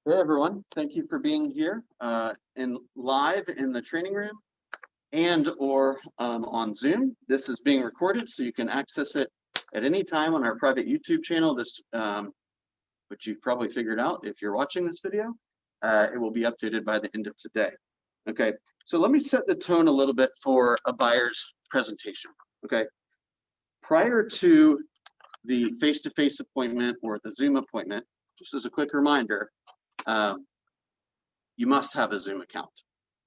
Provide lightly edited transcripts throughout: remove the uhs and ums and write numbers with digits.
Hey everyone, thank you for being here live in the training room and or on Zoom. This is being recorded so you can access it at any time on our private YouTube channel, which you've probably figured out if you're watching this video. It will be updated by the end of today. Okay, so let me set the tone a little bit for a buyer's presentation. Okay, prior to the face-to-face appointment or the Zoom appointment, just as a quick reminder, you must have a Zoom account.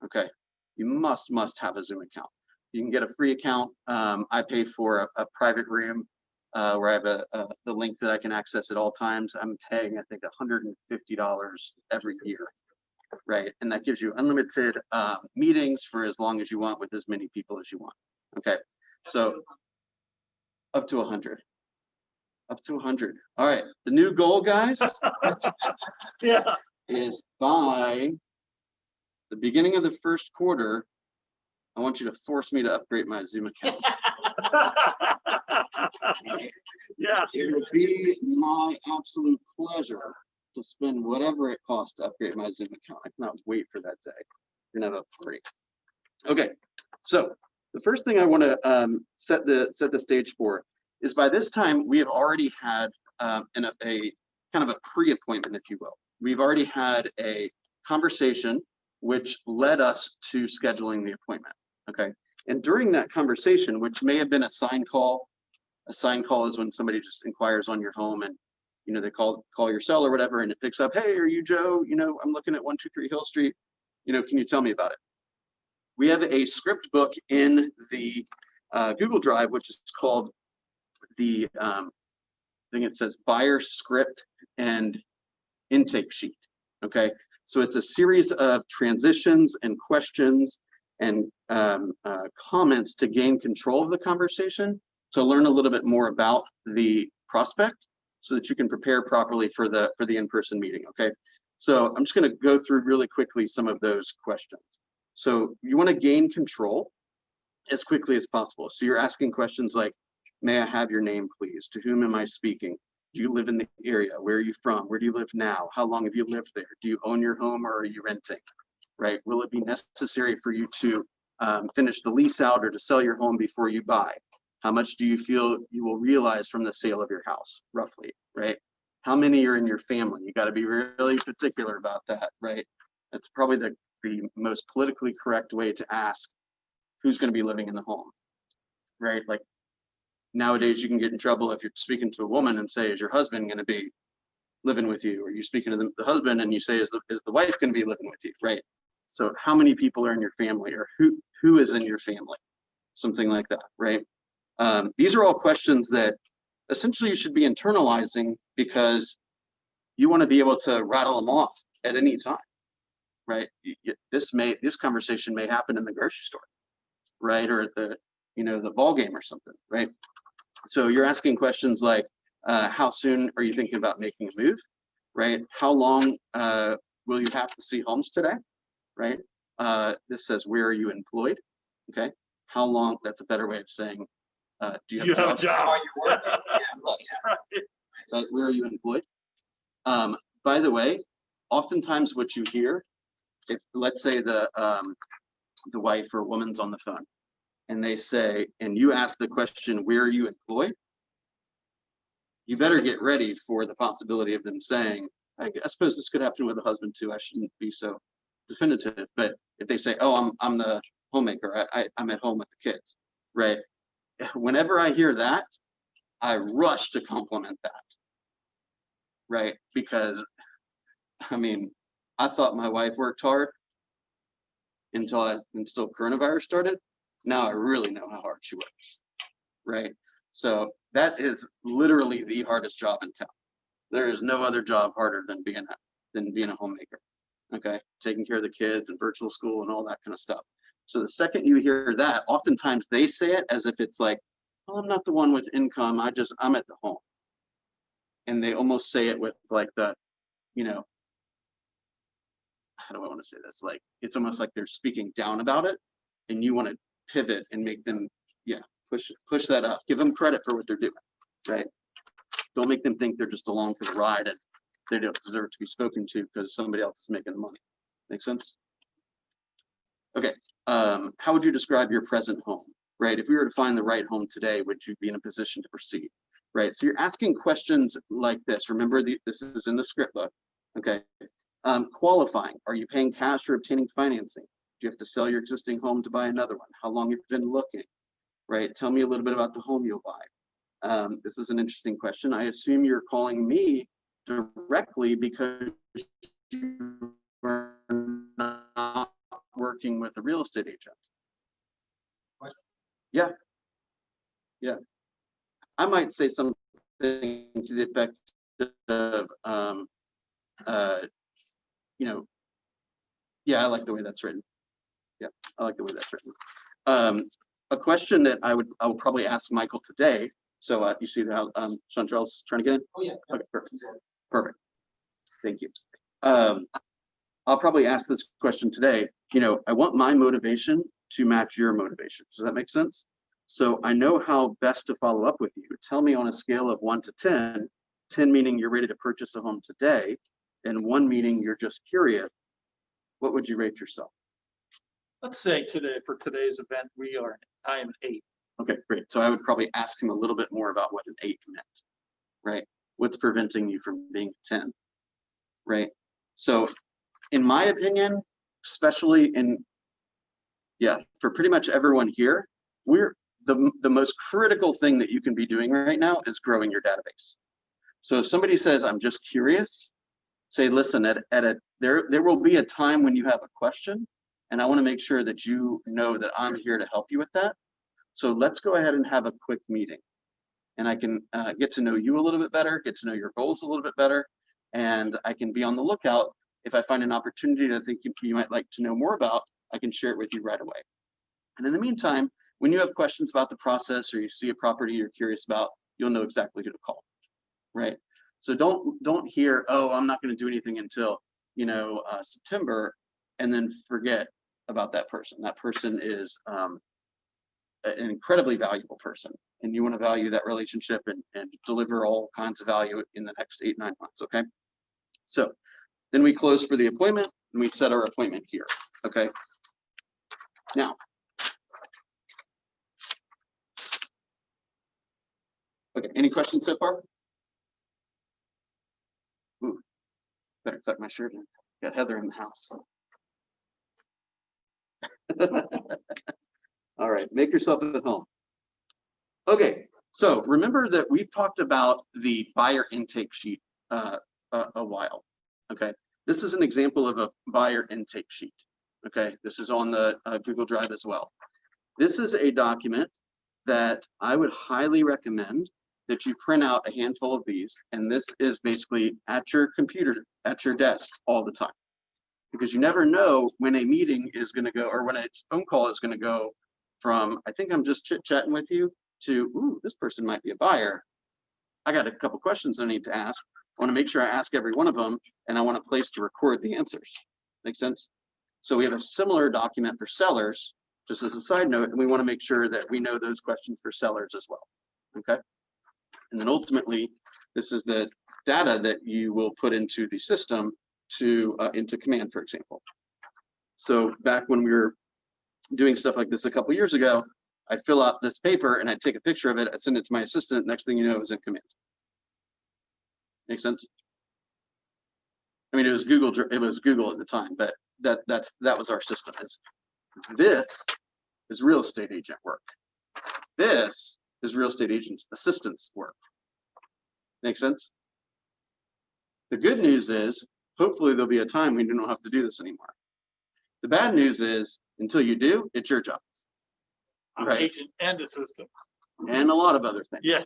Okay, you must have a Zoom account. You can get a free account. I pay for a private room where I have the link that I can access at all times. I'm paying, I think, $150 every year, right? And that gives you unlimited meetings for as long as you want with as many people as you want. Okay, so up to 100. Up to 100. All right, the new goal, guys, Yeah. is by the beginning of the first quarter, I want you to force me to upgrade my Zoom account. Yeah. It would be my absolute pleasure to spend whatever it costs to upgrade my Zoom account. I cannot wait for that day. We're gonna have a party. Okay, so the first thing I want to set the stage for is by this time we have already had a kind of a pre-appointment, if you will. We've already had a conversation which led us to scheduling the appointment. Okay, and during that conversation, which may have been a sign call is when somebody just inquires on your home and they call your cell or whatever, and it picks up, hey, are you Joe? I'm looking at 123 Hill Street. Can you tell me about it? We have a script book in the Google Drive, which is called the I think it says buyer script and intake sheet. Okay, so it's a series of transitions and questions and comments to gain control of the conversation, to learn a little bit more about the prospect so that you can prepare properly for the in-person meeting. Okay, so I'm just going to go through really quickly some of those questions. So you want to gain control as quickly as possible. So you're asking questions like, may I have your name, please? To whom am I speaking? Do you live in the area? Where are you from? Where do you live now? How long have you lived there? Do you own your home or are you renting? Right? Will it be necessary for you to finish the lease out or to sell your home before you buy? How much do you feel you will realize from the sale of your house, roughly, right? How many are in your family? You got to be really particular about that, right? That's probably the most politically correct way to ask who's going to be living in the home, right? Like nowadays you can get in trouble if you're speaking to a woman and say, is your husband going to be living with you? Or you're speaking to the husband and you say, is the wife going to be living with you, right? So how many people are in your family, or who is in your family? Something like that, right? These are all questions that essentially you should be internalizing because you want to be able to rattle them off at any time, right? This conversation may happen in the grocery store, right? Or at the ball game or something, right? So you're asking questions like, how soon are you thinking about making a move, right? How long will you have to see homes today, right? This says, where are you employed? Okay, how long? That's a better way of saying, do you have a job? Are you working? Yeah. Where are you employed? By the way, oftentimes what you hear, if let's say the wife or woman's on the phone, and they say, and you ask the question, where are you employed? You better get ready for the possibility of them saying, I suppose this could happen with a husband too. I shouldn't be so definitive, but if they say, oh, I'm the homemaker, I'm at home with the kids, right? Whenever I hear that, I rush to compliment that, right? Because I mean, I thought my wife worked hard until coronavirus started. Now I really know how hard she works, right? So that is literally the hardest job in town. There is no other job harder than being a homemaker. Okay, taking care of the kids and virtual school and all that kind of stuff. So the second you hear that, oftentimes they say it as if it's like, well, I'm not the one with income. I'm at the home. And they almost say it with like the, how do I want to say this? Like, it's almost like they're speaking down about it, and you want to pivot and make them, push that up. Give them credit for what they're doing, right? Don't make them think they're just along for the ride and They don't deserve to be spoken to because somebody else is making the money. Make sense? Okay. How would you describe your present home? Right? If we were to find the right home today, would you be in a position to proceed? Right? So you're asking questions like this. Remember, this is in the script book. Okay. Qualifying. Are you paying cash or obtaining financing? Do you have to sell your existing home to buy another one? How long have you been looking? Right? Tell me a little bit about the home you'll buy. This is an interesting question. I assume you're calling me directly because you are not working with a real estate agent. Yeah. Yeah. I might say something to the effect of, you know, yeah, I like the way that's written. Yeah, I like the way that's written. A question that I will probably ask Michael today. So you see how Chantrell's trying to get in? Oh, yeah. Okay, perfect. Perfect. Thank you. I'll probably ask this question today. You know, I want my motivation to match your motivation. Does that make sense? So I know how best to follow up with you. Tell me on a scale of 1 to 10, 10 meaning you're ready to purchase a home today, and 1 meaning you're just curious. What would you rate yourself? Let's say today, for today's event, I am 8. Okay, great. So I would probably ask him a little bit more about what an 8 meant, right? What's preventing you from being 10, right? So in my opinion, especially for pretty much everyone here, the most critical thing that you can be doing right now is growing your database. So if somebody says, I'm just curious, say, listen, there will be a time when you have a question, and I want to make sure that you know that I'm here to help you with that. So let's go ahead and have a quick meeting, and I can get to know you a little bit better, get to know your goals a little bit better, and I can be on the lookout. If I find an opportunity that I think you might like to know more about, I can share it with you right away. And in the meantime, when you have questions about the process or you see a property you're curious about, you'll know exactly who to call, right? So don't hear, oh, I'm not going to do anything until, September, and then forget about that person. That person is an incredibly valuable person, and you want to value that relationship and deliver all kinds of value in the next 8-9 months, okay? So then we close for the appointment, and we set our appointment here, okay? Now, okay, any questions so far? Ooh, better tuck my shirt in. Got Heather in the house. All right, make yourself at home. Okay, so remember that we've talked about the buyer intake sheet a while. Okay, this is an example of a buyer intake sheet. Okay, this is on the Google Drive as well. This is a document that I would highly recommend that you print out a handful of these, and this is basically at your computer, at your desk all the time, because you never know when a meeting is going to go, or when a phone call is going to go from, I think I'm just chit-chatting with you, to, ooh, this person might be a buyer. I got a couple questions I need to ask. I want to make sure I ask every one of them, and I want a place to record the answers. Make sense? So we have a similar document for sellers, just as a side note, and we want to make sure that we know those questions for sellers as well. Okay. And then ultimately, this is the data that you will put into the system into Command, for example. So back when we were doing stuff like this a couple years ago, I'd fill out this paper and I'd take a picture of it, I'd send it to my assistant. Next thing you know, it was in Command. Make sense? I mean, it was Google at the time, but that was our system. This is real estate agent work. This is real estate agents assistants work. Make sense? The good news is, hopefully there'll be a time when you don't have to do this anymore. The bad news is, until you do, it's your job. Right. Agent and assistant. And a lot of other things. Yes.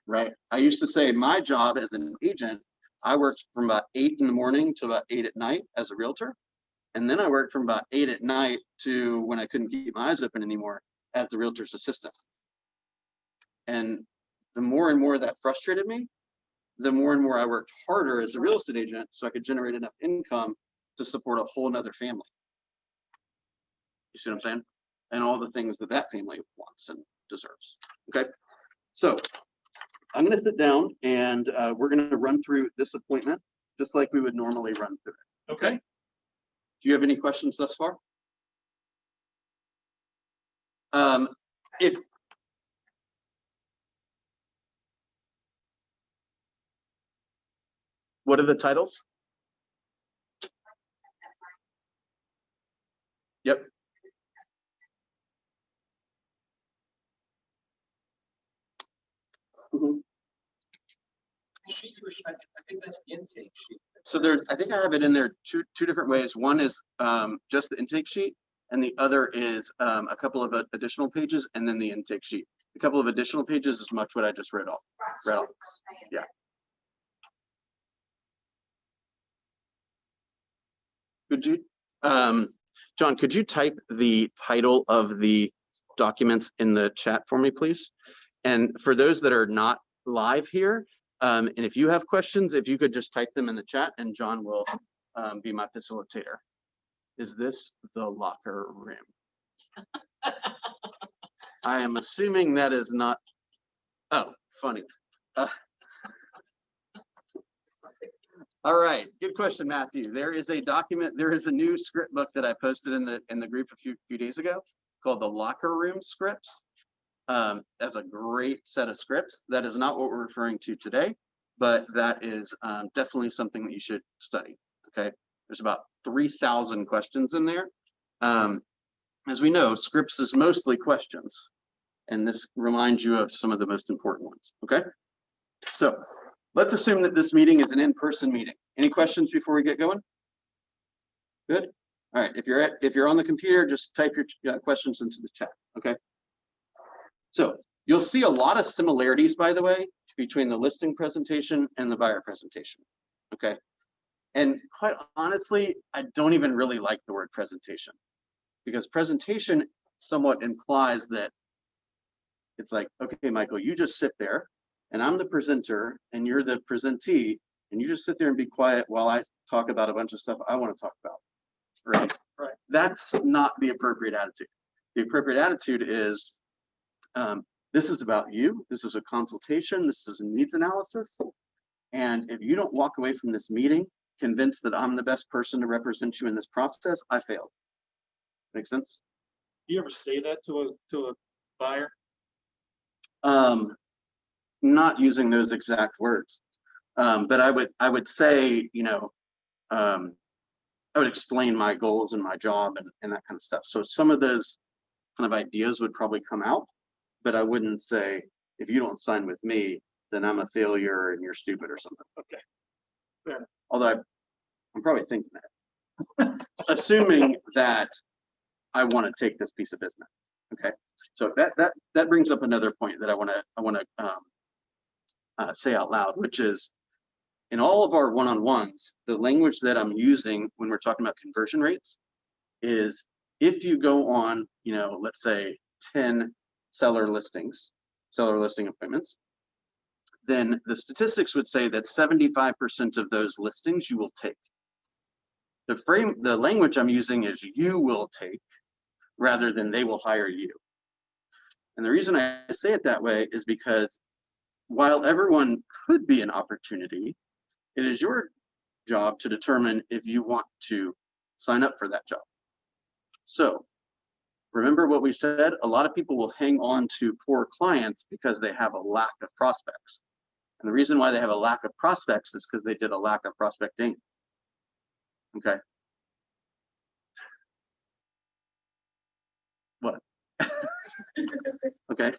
Right. I used to say my job as an agent, I worked from about 8 in the morning to about 8 at night as a realtor. And then I worked from about 8 at night to when I couldn't keep my eyes open anymore as the realtor's assistant. And the more and more that frustrated me, the more and more I worked harder as a real estate agent so I could generate enough income to support a whole nother family. You see what I'm saying? And all the things that that family wants and deserves. Okay, so I'm going to sit down and we're going to run through this appointment just like we would normally run through it. Okay. Do you have any questions thus far? What are the titles? Yep. Mhm. I think that's the intake sheet. So there, I think I have it in there two different ways. One is just the intake sheet, and the other is a couple of additional pages, and then the intake sheet. A couple of additional pages is much what I just read off. Yeah. Could you, John, could you type the title of the documents in the chat for me, please? And for those that are not live here, and if you have questions, if you could just type them in the chat, and John will be my facilitator. Is this the locker room? I am assuming that is not. Oh, funny. All right, good question, Matthew. There is a document, there is a new script book that I posted in the group a few days ago called the Locker Room Scripts. That's a great set of scripts. That is not what we're referring to today, but that is definitely something that you should study. Okay, there's about 3,000 questions in there. As we know, scripts is mostly questions, and this reminds you of some of the most important ones. Okay, so let's assume that this meeting is an in-person meeting. Any questions before we get going? Good. All right. If you're on the computer, just type your questions into the chat. Okay. So you'll see a lot of similarities, by the way, between the listing presentation and the buyer presentation. Okay. And quite honestly, I don't even really like the word presentation, because presentation somewhat implies that it's like, okay, Michael, you just sit there and I'm the presenter and you're the presentee, and you just sit there and be quiet while I talk about a bunch of stuff I want to talk about. Right. Right. That's not the appropriate attitude. The appropriate attitude is, this is about you. This is a consultation. This is a needs analysis. And if you don't walk away from this meeting convinced that I'm the best person to represent you in this process, I failed. Make sense? Do you ever say that to a buyer? Not using those exact words, but I would say, you know, I would explain my goals and my job and that kind of stuff. So some of those kind of ideas would probably come out, but I wouldn't say, if you don't sign with me, then I'm a failure and you're stupid or something. Okay. Fair. Although I'm probably thinking that, assuming that I want to take this piece of business. Okay. So that brings up another point that I want to say out loud, which is, in all of our one-on-ones, the language that I'm using when we're talking about conversion rates is, if you go on, you know, let's say 10 seller listing appointments, then the statistics would say that 75% of those listings you will take. The language I'm using is you will take, rather than they will hire you. And the reason I say it that way is because while everyone could be an opportunity, it is your job to determine if you want to sign up for that job. So remember what we said, a lot of people will hang on to poor clients because they have a lack of prospects. And the reason why they have a lack of prospects is because they did a lack of prospecting. Okay. What? Okay.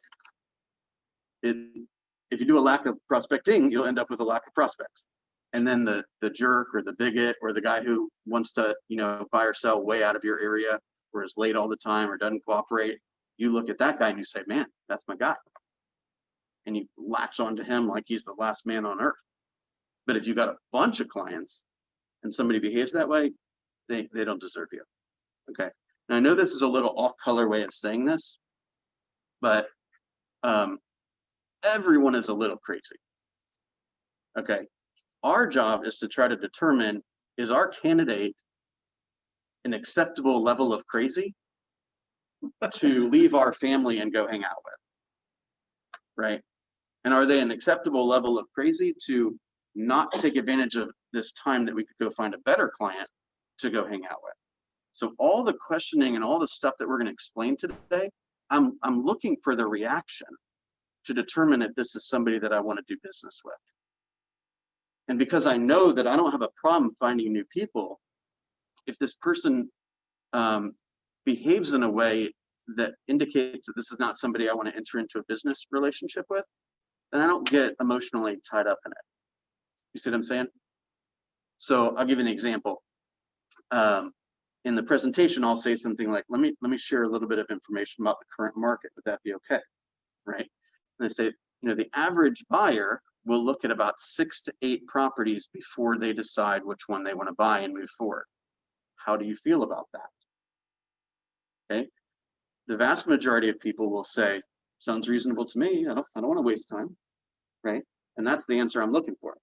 If you do a lack of prospecting, you'll end up with a lack of prospects. And then the jerk or the bigot or the guy who wants to, you know, buy or sell way out of your area, or is late all the time or doesn't cooperate, you look at that guy and you say, man, that's my guy. And you latch onto him like he's the last man on earth. But if you got a bunch of clients and somebody behaves that way, they don't deserve you. Okay. And I know this is a little off-color way of saying this, but everyone is a little crazy. Okay. Our job is to try to determine, is our candidate an acceptable level of crazy to leave our family and go hang out with, right? And are they an acceptable level of crazy to not take advantage of this time that we could go find a better client to go hang out with. So all the questioning and all the stuff that we're going to explain today, I'm looking for the reaction to determine if this is somebody that I want to do business with. And because I know that I don't have a problem finding new people, if this person behaves in a way that indicates that this is not somebody I want to enter into a business relationship with, then I don't get emotionally tied up in it. You see what I'm saying? So I'll give you an example. In the presentation, I'll say something like, let me share a little bit of information about the current market. Would that be okay? Right? And I say, the average buyer will look at about 6 to 8 properties before they decide which one they want to buy and move forward. How do you feel about that? Okay. The vast majority of people will say, sounds reasonable to me. I don't want to waste time. Right? And that's the answer I'm looking for.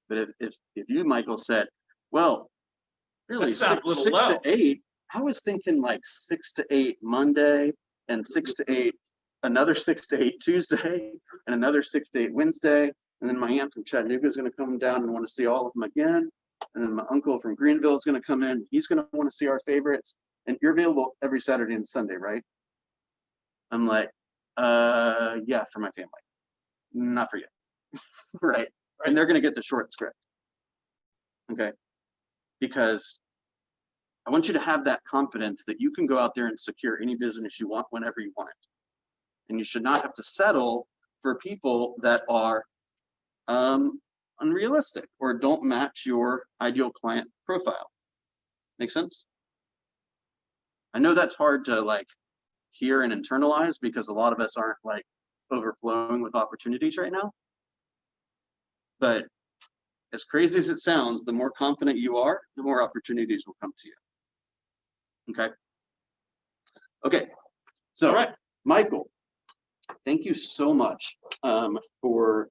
But if you, Michael, said, well, really, That sounds a little 6 low. to 8, I was thinking like 6 to 8 Monday and 6 to 8, another 6 to 8 Tuesday and another 6 to 8 Wednesday. And then my aunt from Chattanooga is going to come down and want to see all of them again. And then my uncle from Greenville is going to come in. He's going to want to see our favorites. And you're available every Saturday and Sunday, right? I'm like, yeah, for my family, not for you. Right. And they're going to get the short script. Okay. Because I want you to have that confidence that you can go out there and secure any business you want whenever you want it. And you should not have to settle for people that are unrealistic or don't match your ideal client profile. Make sense? I know that's hard to like hear and internalize because a lot of us aren't like overflowing with opportunities right now. But as crazy as it sounds, the more confident you are, the more opportunities will come to you. Okay. Okay. So, All right. Michael, thank you so much for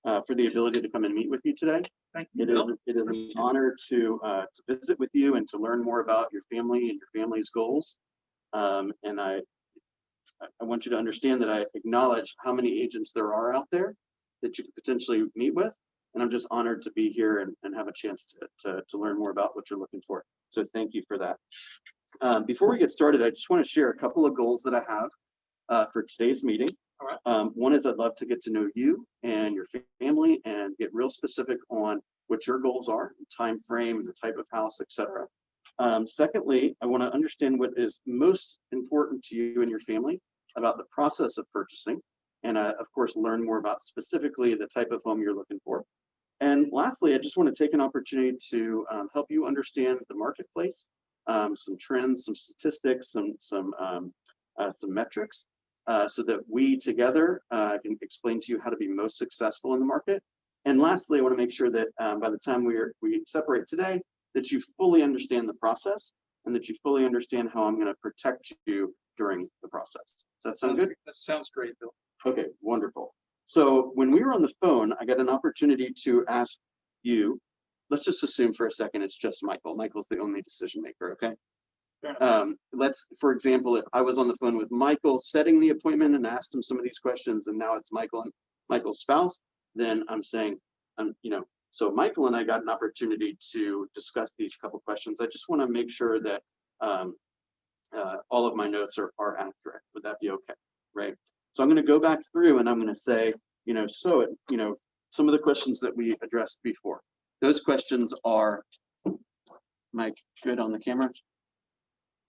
the ability to come and meet with you today. Thank you, It Bill. is an honor to visit with you and to learn more about your family and your family's goals. And I want you to understand that I acknowledge how many agents there are out there that you could potentially meet with. And I'm just honored to be here and have a chance to learn more about what you're looking for. So thank you for that. Before we get started, I just want to share a couple of goals that I have for today's meeting. All right. One is I'd love to get to know you and your family and get real specific on what your goals are, time frame, the type of house, etc. Secondly, I want to understand what is most important to you and your family about the process of purchasing, and of course, learn more about specifically the type of home you're looking for. And lastly, I just want to take an opportunity to help you understand the marketplace, some trends, some statistics, some metrics, so that we together can explain to you how to be most successful in the market. And lastly, I want to make sure that by the time we separate today, that you fully understand the process and that you fully understand how I'm going to protect you during the process. Does that sound good? That sounds great, Bill. Okay, wonderful. So when we were on the phone, I got an opportunity to ask you, let's just assume for a second it's just Michael. Michael's the only decision maker, okay? For example, if I was on the phone with Michael setting the appointment and asked him some of these questions, and now it's Michael and Michael's spouse, then I'm saying, so Michael and I got an opportunity to discuss these couple questions. I just want to make sure that all of my notes are accurate. Would that be okay? Right. So I'm going to go back through and I'm going to say, some of the questions that we addressed before. Those questions are, Mike, good on the camera? I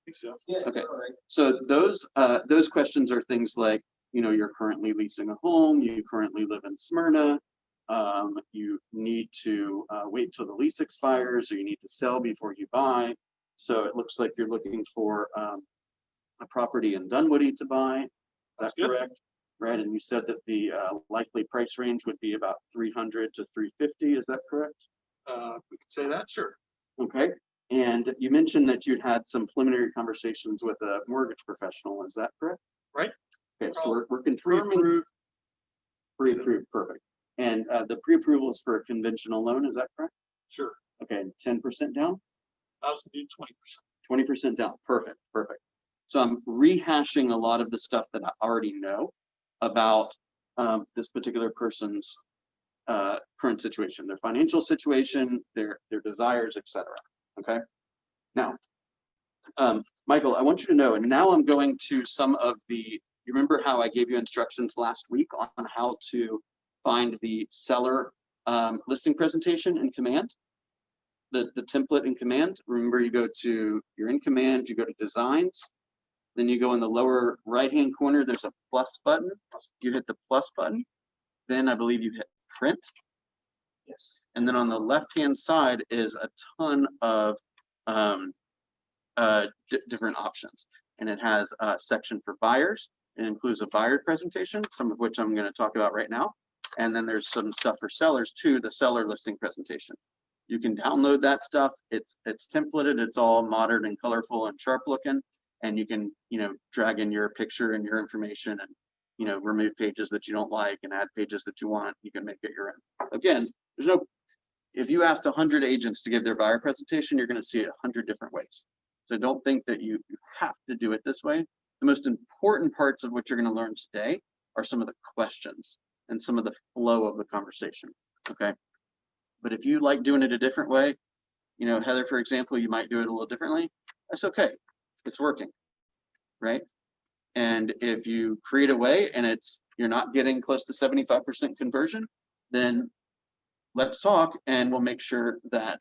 think so. Yeah, Okay. all right. So those questions are things like, you're currently leasing a home, you currently live in Smyrna, you need to wait till the lease expires, or you need to sell before you buy. So it looks like you're looking for a property in Dunwoody to buy. That's correct, right? And you said that the likely price range would be about 300 to 350. Is that correct? We could say that, sure. Okay. And you mentioned that you'd had some preliminary conversations with a mortgage professional. Is that correct? Right. Okay, so we're confirming Pre-approved. pre-approved, perfect. And the pre-approval is for a conventional loan. Is that correct? Sure. Okay, 10% down. I was going to do 20%. 20% down. Perfect. Perfect. So I'm rehashing a lot of the stuff that I already know about this particular person's current situation, their financial situation, their desires, etc. Okay. Now, Michael, I want you to know, and now I'm going to some of the, you remember how I gave you instructions last week on how to find the seller listing presentation in Command, the template in Command. Remember, you go to, you're in Command, you go to Designs, then you go in the lower right-hand corner, there's a plus button. You hit the plus button, then I believe you hit Print. Yes. And then on the left-hand side is a ton of different options. And it has a section for buyers. It includes a buyer presentation, some of which I'm going to talk about right now. And then there's some stuff for sellers too, the seller listing presentation. You can download that stuff. It's templated. It's all modern and colorful and sharp looking. And you can, drag in your picture and your information and, remove pages that you don't like and add pages that you want. You can make it your own. Again, if you asked 100 agents to give their buyer presentation, you're going to see it 100 different ways. So don't think that you have to do it this way. The most important parts of what you're going to learn today are some of the questions and some of the flow of the conversation. Okay. But if you like doing it a different way, Heather, for example, you might do it a little differently. That's okay. It's working, right? And if you create a way and you're not getting close to 75% conversion, then let's talk and we'll make sure that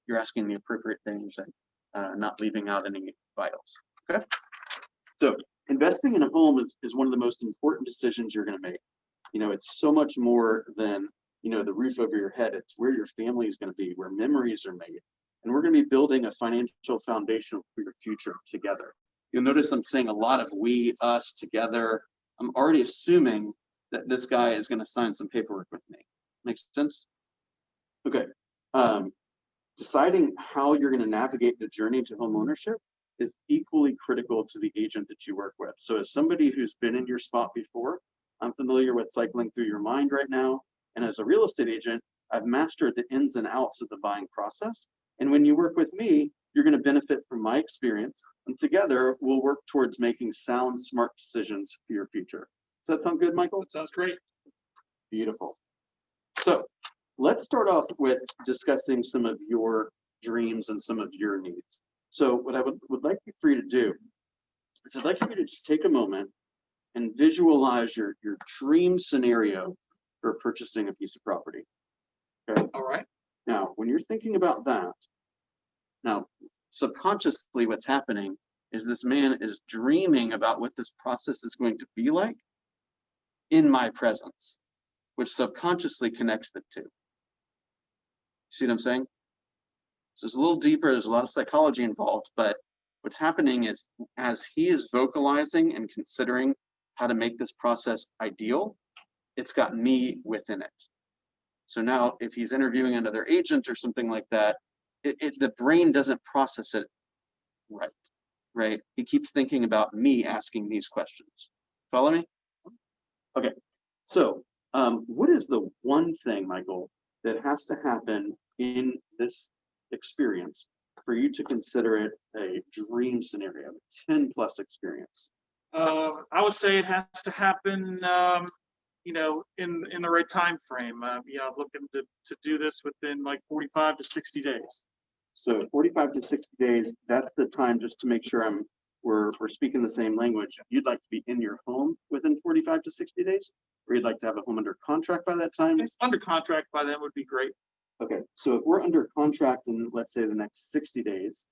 you're asking the appropriate things and not leaving out any vitals. Okay. So investing in a home is one of the most important decisions you're going to make. It's so much more than, the roof over your head. It's where your family is going to be, where memories are made. And we're going to be building a financial foundation for your future together. You'll notice I'm saying a lot of we, us, together. I'm already assuming that this guy is going to sign some paperwork with me. Makes sense? Okay. Deciding how you're going to navigate the journey to home ownership is equally critical to the agent that you work with. So as somebody who's been in your spot before, I'm familiar with cycling through your mind right now. And as a real estate agent, I've mastered the ins and outs of the buying process. And when you work with me, you're going to benefit from my experience. And together, we'll work towards making sound, smart decisions for your future. Does that sound good, Michael? That sounds great. Beautiful. So let's start off with discussing some of your dreams and some of your needs. So what I would like for you to do is I'd like for you to just take a moment and visualize your dream scenario for purchasing a piece of property. Okay. All right. Now, when you're thinking about that, now subconsciously what's happening is this man is dreaming about what this process is going to be like in my presence, which subconsciously connects the two. See what I'm saying? So it's a little deeper, there's a lot of psychology involved, but what's happening is as he is vocalizing and considering how to make this process ideal, it's got me within it. So now if he's interviewing another agent or something like that, the brain doesn't process it right? He keeps thinking about me asking these questions. Follow me? Okay, so what is the one thing, Michael, that has to happen in this experience for you to consider it a dream scenario, 10+ experience? I would say it has to happen, in the right time frame. Looking to do this within like 45 to 60 days. So 45 to 60 days, that's the time, just to make sure we're speaking the same language. You'd like to be in your home within 45 to 60 days, or you'd like to have a home under contract by that time? If under contract by then would be great. Okay, so if we're under contract in, let's say, the next 60 days,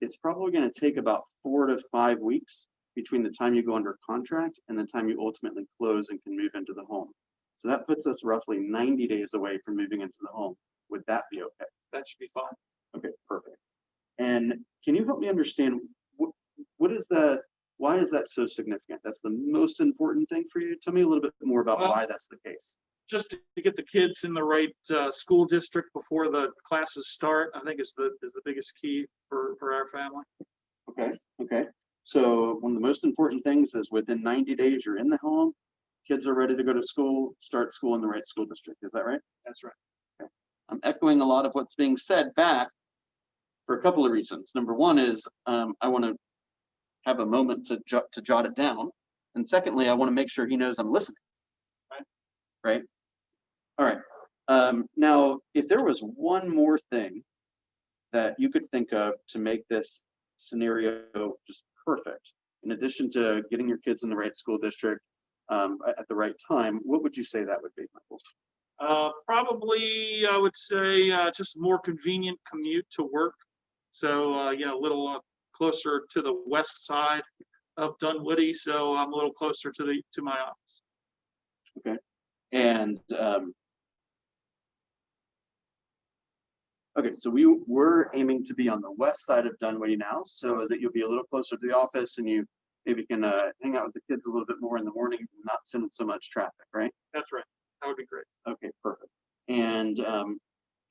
it's probably going to take about 4 to 5 weeks between the time you go under contract and the time you ultimately close and can move into the home. So that puts us roughly 90 days away from moving into the home. Would that be okay? That should be fine. Okay, perfect. And can you help me understand what is that? Why is that so significant? That's the most important thing for you. Tell me a little bit more about why that's the case. Just to get the kids in the right school district before the classes start, I think is the biggest key for our family. Okay. So one of the most important things is within 90 days, you're in the home, kids are ready to go to school, start school in the right school district. Is that right? That's right. Okay. I'm echoing a lot of what's being said back for a couple of reasons. Number one is I want to have a moment to jot it down. And secondly, I want to make sure he knows I'm listening. Right? All right. Now, if there was one more thing that you could think of to make this scenario just perfect, in addition to getting your kids in the right school district at the right time, what would you say that would be, Michael? Probably, I would say just more convenient commute to work. So, you know, a little closer to the west side of Dunwoody. So I'm a little closer to my office. Okay. And okay, so we're aiming to be on the west side of Dunwoody now, so that you'll be a little closer to the office and you maybe can hang out with the kids a little bit more in the morning, not send so much traffic, right? That's right. That would be great. Okay, perfect. And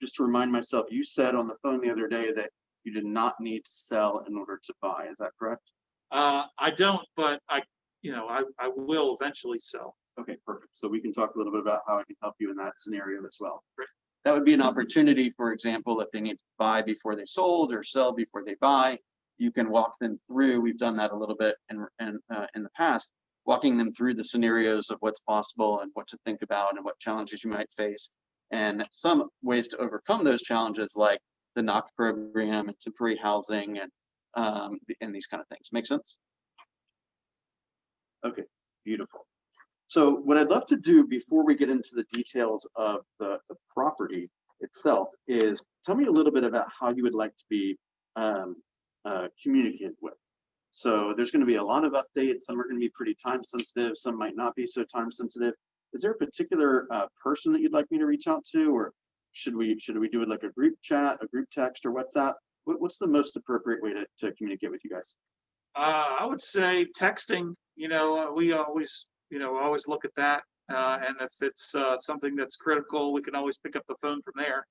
just to remind myself, you said on the phone the other day that you did not need to sell in order to buy. Is that correct? I don't, but I will eventually sell. Okay, perfect. So we can talk a little bit about how I can help you in that scenario as well. Great. That would be an opportunity, for example, if they need to buy before they sold or sell before they buy, you can walk them through. We've done that a little bit in the past, walking them through the scenarios of what's possible and what to think about and what challenges you might face, and some ways to overcome those challenges, like the knock program and temporary housing and these kind of things. Make sense? Okay, beautiful. So what I'd love to do before we get into the details of the property itself is tell me a little bit about how you would like to be communicated with. So there's going to be a lot of updates. Some are going to be pretty time sensitive. Some might not be so time sensitive. Is there a particular person that you'd like me to reach out to, or should we do it like a group chat, a group text, or WhatsApp? What's the most appropriate way to communicate with you guys? I would say texting. You know, we always look at that, and if it's something that's critical, we can always pick up the phone from there.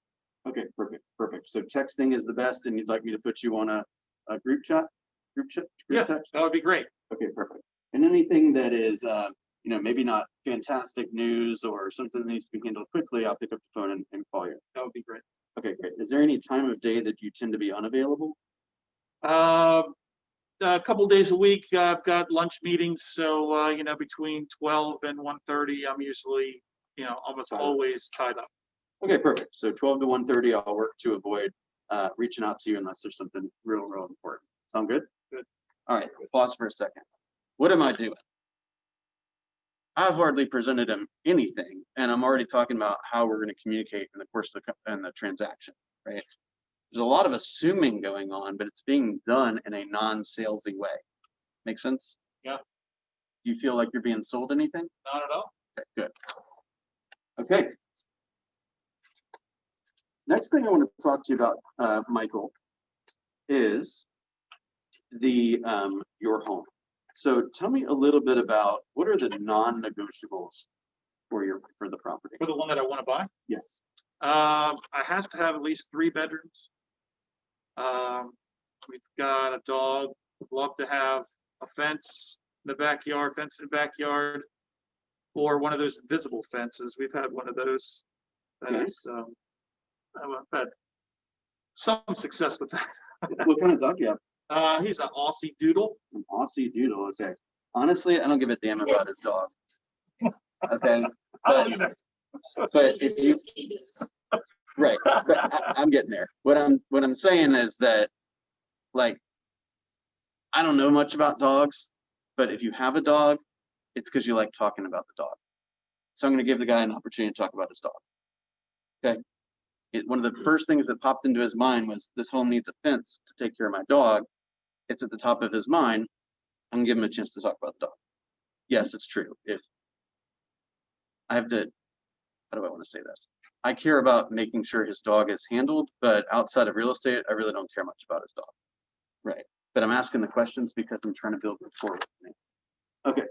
Okay, perfect. So texting is the best, and you'd like me to put you on a group chat? Group Yeah, text? that would be great. Okay, perfect. And anything that is, maybe not fantastic news or something that needs to be handled quickly, I'll pick up the phone and call you. That would be great. Okay, great. Is there any time of day that you tend to be unavailable? A couple of days a week, I've got lunch meetings, so between 12 and 1:30, I'm usually, almost always tied up. Okay, perfect. So 12 to 1:30, I'll work to avoid reaching out to you unless there's something real important. Sound good? Good. All right, pause for a second. What am I doing? I've hardly presented him anything, and I'm already talking about how we're going to communicate in the course of the transaction, right? There's a lot of assuming going on, but it's being done in a non-salesy way. Make sense? Yeah. Do you feel like you're being sold anything? Not at all. Okay, good. Okay. Next thing I want to talk to you about, Michael, is your home. So tell me a little bit about what are the non-negotiables for the property? For the one that I want to buy, Yes. I has to have at least 3 bedrooms. We've got a dog. Would love to have a fence in the backyard, or one of those invisible fences. We've had one of those. Okay. I've had some success with that. What kind of dog do you have? He's an Aussie Doodle. An Aussie Doodle. Okay. Honestly, I don't give a damn about his dog. Okay. I don't either. But if you right, but I'm getting there. What I'm saying is that, like, I don't know much about dogs, but if you have a dog, it's because you like talking about the dog. So I'm going to give the guy an opportunity to talk about his dog. Okay. One of the first things that popped into his mind was this home needs a fence to take care of my dog. It's at the top of his mind. I'm gonna give him a chance to talk about the dog. Yes, it's true. If I have to, how do I want to say this? I care about making sure his dog is handled, but outside of real estate, I really don't care much about his dog. Right. But I'm asking the questions because I'm trying to build rapport with me. Okay.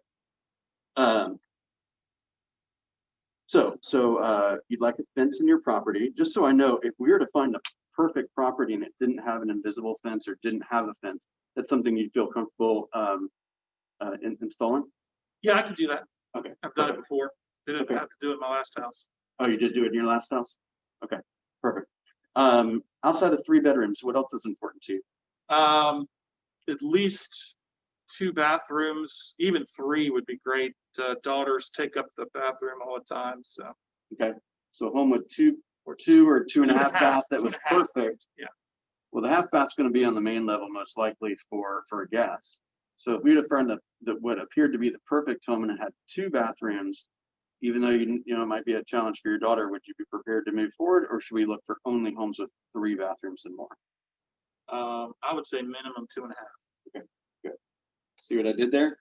So you'd like a fence in your property. Just so I know, if we were to find a perfect property and it didn't have an invisible fence or didn't have a fence, that's something you'd feel comfortable installing? Yeah, I can do that. Okay. I've done it before. Didn't Okay. have to do it in my last house. Oh, you did do it in your last house? Okay, perfect. Outside of 3 bedrooms, what else is important to you? At least 2 bathrooms, even 3 would be great. Daughters take up the bathroom all the time, so. Okay, So a home with two or two and a half bath that was perfect. Yeah. Well, the half bath's going to be on the main level most likely for a guest. So if we had found that what appeared to be the perfect home and it had 2 bathrooms, even though you know it might be a challenge for your daughter, would you be prepared to move forward, or should we look for only homes with 3 bathrooms and more? I would say minimum 2.5. Okay, good. See what I did there?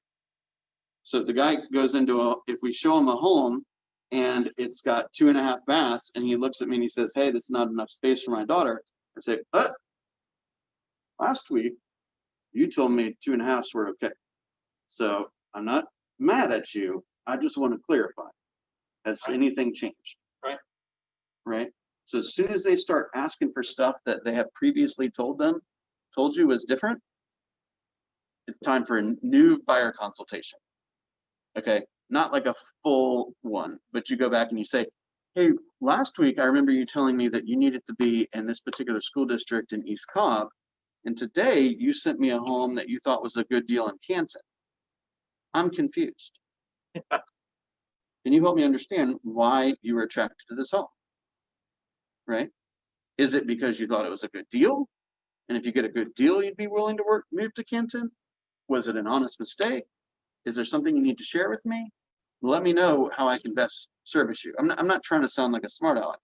So if the guy goes into if we show him a home and it's got 2.5 baths, and he looks at me and he says, "Hey, this is not enough space for my daughter," I say, last week you told me 2.5s were okay. So I'm not mad at you. I just want to clarify. Has anything changed? Right. Right. So as soon as they start asking for stuff that they have previously told you was different, it's time for a new buyer consultation. Okay. Not like a full one, but you go back and you say, "Hey, last week I remember you telling me that you needed to be in this particular school district in East Cobb. And today you sent me a home that you thought was a good deal in Canton. I'm confused. Can you help me understand why you were attracted to this home?" Right? Is it because you thought it was a good deal? And if you get a good deal, you'd be willing to move to Canton? Was it an honest mistake? Is there something you need to share with me? Let me know how I can best service you. I'm not trying to sound like a smart aleck.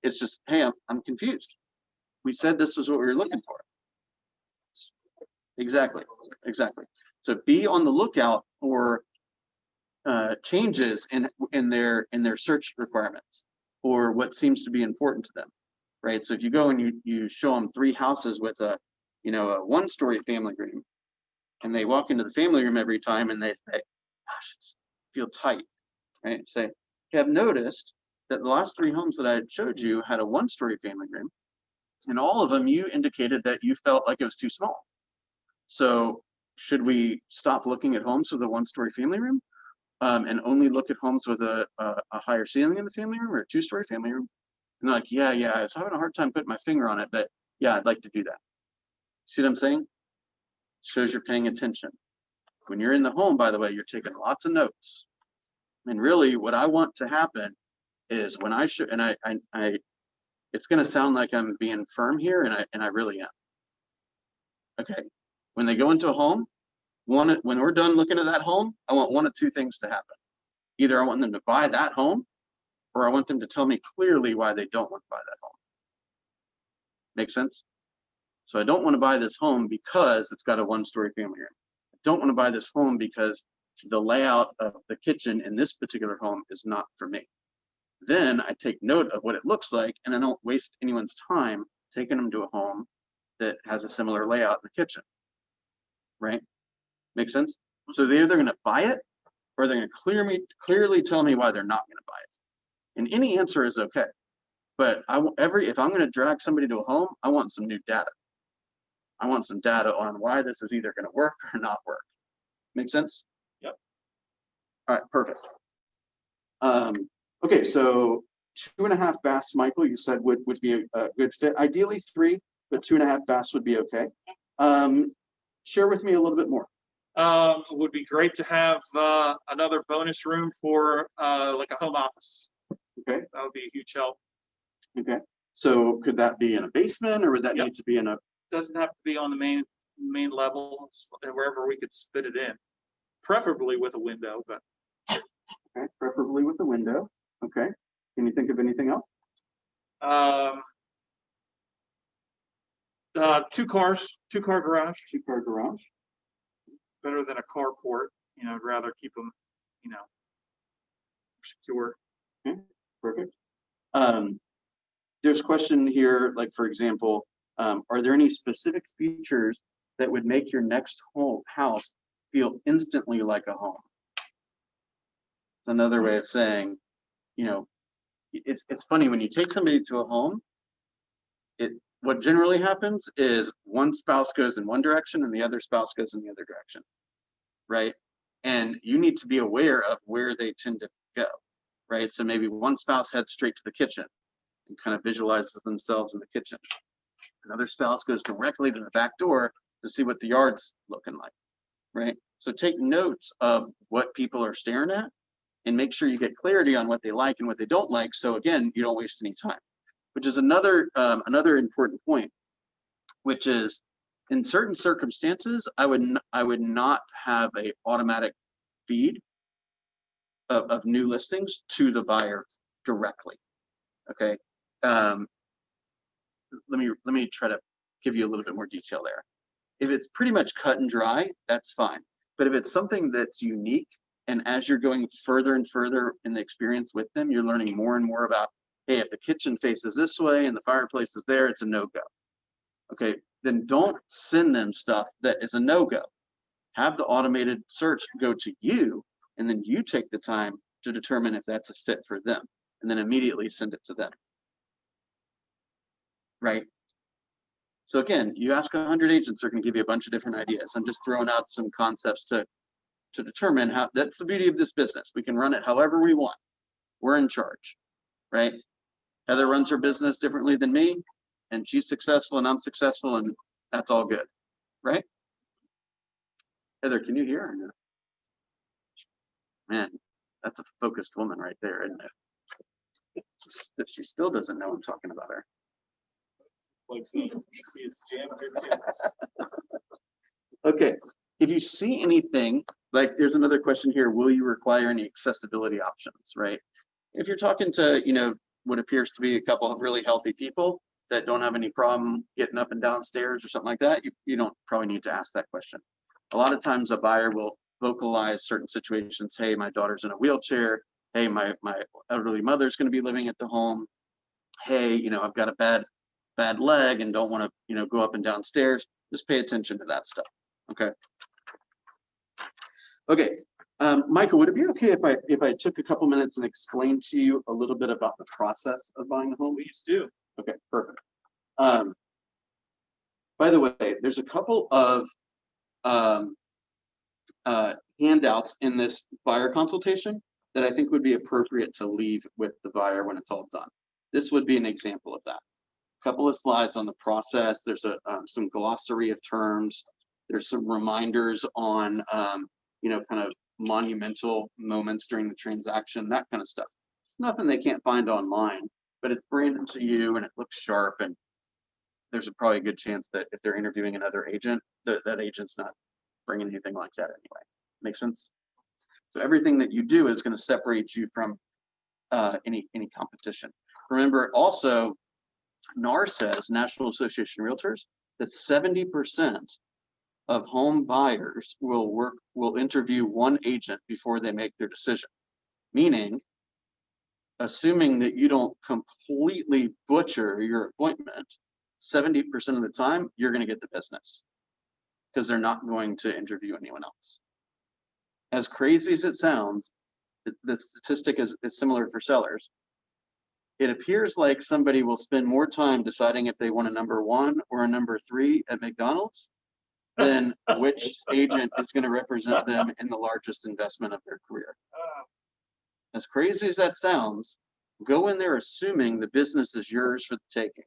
It's just, hey, I'm confused. We said this was what we were looking for. Exactly. So be on the lookout for changes in their search requirements or what seems to be important to them, right? So if you go and you show them 3 houses with a 1-story family room, and they walk into the family room every time and they say, "Gosh, it's feel tight," right? Say, "You have noticed that the last 3 homes that I showed you had a 1-story family room, and all of them you indicated that you felt like it was too small. So should we stop looking at homes with a 1-story family room and only look at homes with a higher ceiling in the family room or a 2-story family room?" And they're like, yeah, I was having a hard time putting my finger on it, but yeah, I'd like to do that. See what I'm saying? Shows you're paying attention. When you're in the home, by the way, you're taking lots of notes. And really what I want to happen is when I show, and I it's going to sound like I'm being firm here, and I really am. Okay. When they go into a home, when we're done looking at that home, I want 1 of 2 things to happen. Either I want them to buy that home, or I want them to tell me clearly why they don't want to buy that home. Make sense? So I don't want to buy this home because it's got a 1-story family room. I don't want to buy this home because the layout of the kitchen in this particular home is not for me. Then I take note of what it looks like, and I don't waste anyone's time taking them to a home that has a similar layout in the kitchen. Right? Make sense? So they're either going to buy it, or they're going to clearly tell me why they're not going to buy it. And any answer is okay. But if I'm going to drag somebody to a home, I want some new data. I want some data on why this is either going to work or not work. Make sense? Yep. All right, perfect. Okay, so 2.5 baths, Michael, you said would be a good fit. Ideally 3, but 2.5 baths would be okay. Share with me a little bit more. It would be great to have another bonus room for like a home office. Okay. That would be a huge help. Okay. So could that be in a basement, or would that need to be in a? Doesn't have to be on the main level, wherever we could fit it in, preferably with a window. But okay, preferably with a window. Okay. Can you think of anything else? 2-car garage. 2-car garage. Better than a carport. I'd rather keep them, secure. Okay, perfect. There's a question here, like for example, are there any specific features that would make your next house feel instantly like a home? It's another way of saying, it's funny when you take somebody to a home. What generally happens is one spouse goes in one direction and the other spouse goes in the other direction, right? And you need to be aware of where they tend to go, right? So maybe one spouse heads straight to the kitchen and kind of visualizes themselves in the kitchen. Another spouse goes directly to the back door to see what the yard's looking like, right? So take notes of what people are staring at and make sure you get clarity on what they like and what they don't like. So again, you don't waste any time, which is another important point, which is in certain circumstances, I would not have a automatic feed of new listings to the buyer directly. Okay. Let me try to give you a little bit more detail there. If it's pretty much cut and dry, that's fine. But if it's something that's unique, and as you're going further and further in the experience with them, you're learning more and more about, hey, if the kitchen faces this way and the fireplace is there, it's a no-go. Okay, then don't send them stuff that is a no-go. Have the automated search go to you, and then you take the time to determine if that's a fit for them, and then immediately send it to them. Right? So again, you ask 100 agents, they're going to give you a bunch of different ideas. I'm just throwing out some concepts to determine how. That's the beauty of this business. We can run it however we want. We're in charge, right? Heather runs her business differently than me, and she's successful and I'm successful, and that's all good, right? Heather, can you hear or no? Man, that's a focused woman right there, isn't it? She still doesn't know I'm talking about her. Okay, if you see anything, like there's another question here, will you require any accessibility options, right? If you're talking to, what appears to be a couple of really healthy people that don't have any problem getting up and down stairs or something like that, you don't probably need to ask that question. A lot of times a buyer will vocalize certain situations. Hey, my daughter's in a wheelchair. Hey, my elderly mother's going to be living at the home. Hey, I've got a bad leg and don't want to, go up and down stairs. Just pay attention to that stuff. Okay. Okay. Michael, would it be okay if I took a couple minutes and explained to you a little bit about the process of buying a home? Please do. Okay, perfect. By the way, there's a couple of handouts in this buyer consultation that I think would be appropriate to leave with the buyer when it's all done. This would be an example of that. A couple of slides on the process. There's some glossary of terms. There's some reminders on, kind of monumental moments during the transaction, that kind of stuff. It's nothing they can't find online, but it's branded to you and it looks sharp, and there's probably a good chance that if they're interviewing another agent, that agent's not bringing anything like that anyway. Make sense? So everything that you do is going to separate you from any competition. Remember also, NAR says, National Association of Realtors, that 70% of home buyers will interview one agent before they make their decision. Meaning, assuming that you don't completely butcher your appointment, 70% of the time, you're going to get the business because they're not going to interview anyone else. As crazy as it sounds, the statistic is similar for sellers. It appears like somebody will spend more time deciding if they want a number 1 or a number 3 at McDonald's than which agent is going to represent them in the largest investment of their career. As crazy as that sounds, go in there assuming the business is yours for the taking.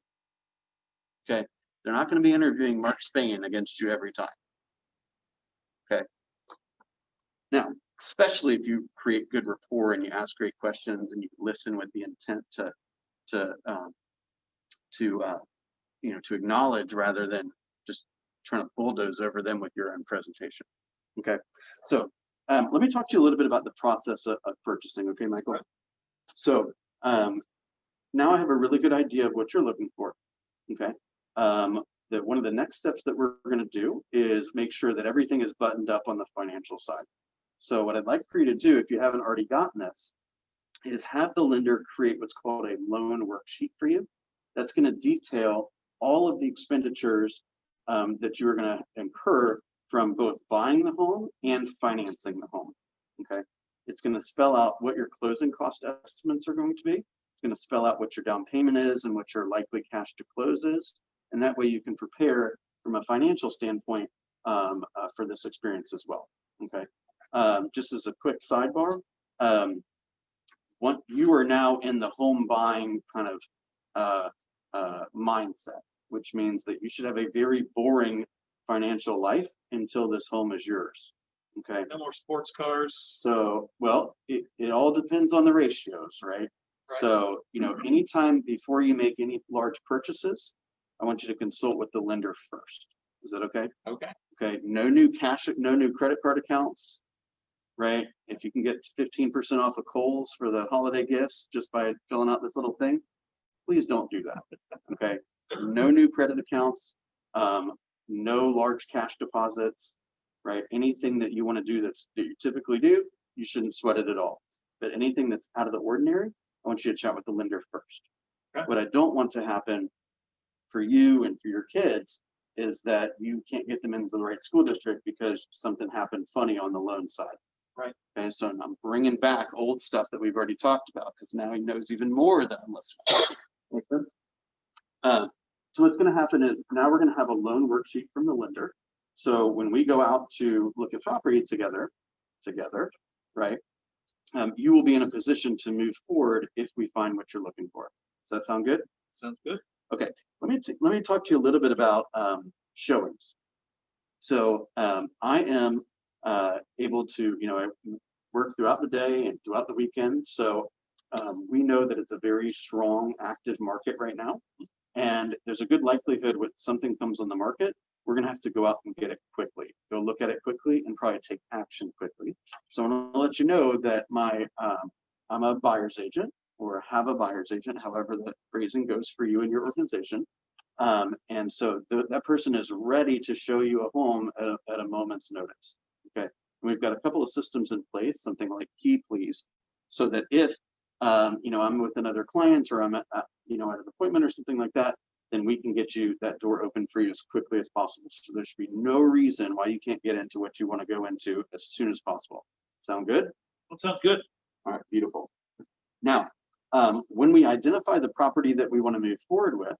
Okay, they're not going to be interviewing Mark Spain against you every time. Okay. Now, especially if you create good rapport and you ask great questions and you listen with the intent to acknowledge rather than just trying to bulldoze over them with your own presentation. Okay, so let me talk to you a little bit about the process of purchasing. Okay, Michael. So now I have a really good idea of what you're looking for. Okay, that one of the next steps that we're going to do is make sure that everything is buttoned up on the financial side. So what I'd like for you to do, if you haven't already gotten this, is have the lender create what's called a loan worksheet for you. That's going to detail all of the expenditures that you're going to incur from both buying the home and financing the home. Okay, it's going to spell out what your closing cost estimates are going to be. It's going to spell out what your down payment is and what your likely cash to close is, and that way you can prepare from a financial standpoint for this experience as well. Okay, just as a quick sidebar, you are now in the home buying kind of mindset, which means that you should have a very boring financial life until this home is yours. Okay. No more sports cars. So, well, it all depends on the ratios, right? So, anytime before you make any large purchases, I want you to consult with the lender first. Is that okay? Okay. Okay, no new credit card accounts, right? If you can get 15% off of Kohl's for the holiday gifts just by filling out this little thing, please don't do that. Okay, no new credit accounts, no large cash deposits, right? Anything that you want to do that you typically do, you shouldn't sweat it at all. But anything that's out of the ordinary, I want you to chat with the lender first. Okay. What I don't want to happen for you and for your kids is that you can't get them into the right school district because something happened funny on the loan side. Right. Okay, so I'm bringing back old stuff that we've already talked about because now he knows even more that I'm listening. Make sense? So what's going to happen is now we're going to have a loan worksheet from the lender. So when we go out to look at property together, right, you will be in a position to move forward if we find what you're looking for. Does that sound good? Sounds good. Okay, let me talk to you a little bit about showings. So I am able to, I work throughout the day and throughout the weekend. So we know that it's a very strong, active market right now. And there's a good likelihood when something comes on the market, we're going to have to go out and get it quickly, go look at it quickly and probably take action quickly. So I want to let you know that I'm a buyer's agent or have a buyer's agent, however the phrasing goes for you and your organization. And so that person is ready to show you a home at a moment's notice. Okay. And we've got a couple of systems in place, something like Key Please, so that if I'm with another client or I'm at an appointment or something like that, then we can get you that door open for you as quickly as possible. So there should be no reason why you can't get into what you want to go into as soon as possible. Sound good? That sounds good. All right, beautiful. Now, when we identify the property that we want to move forward with,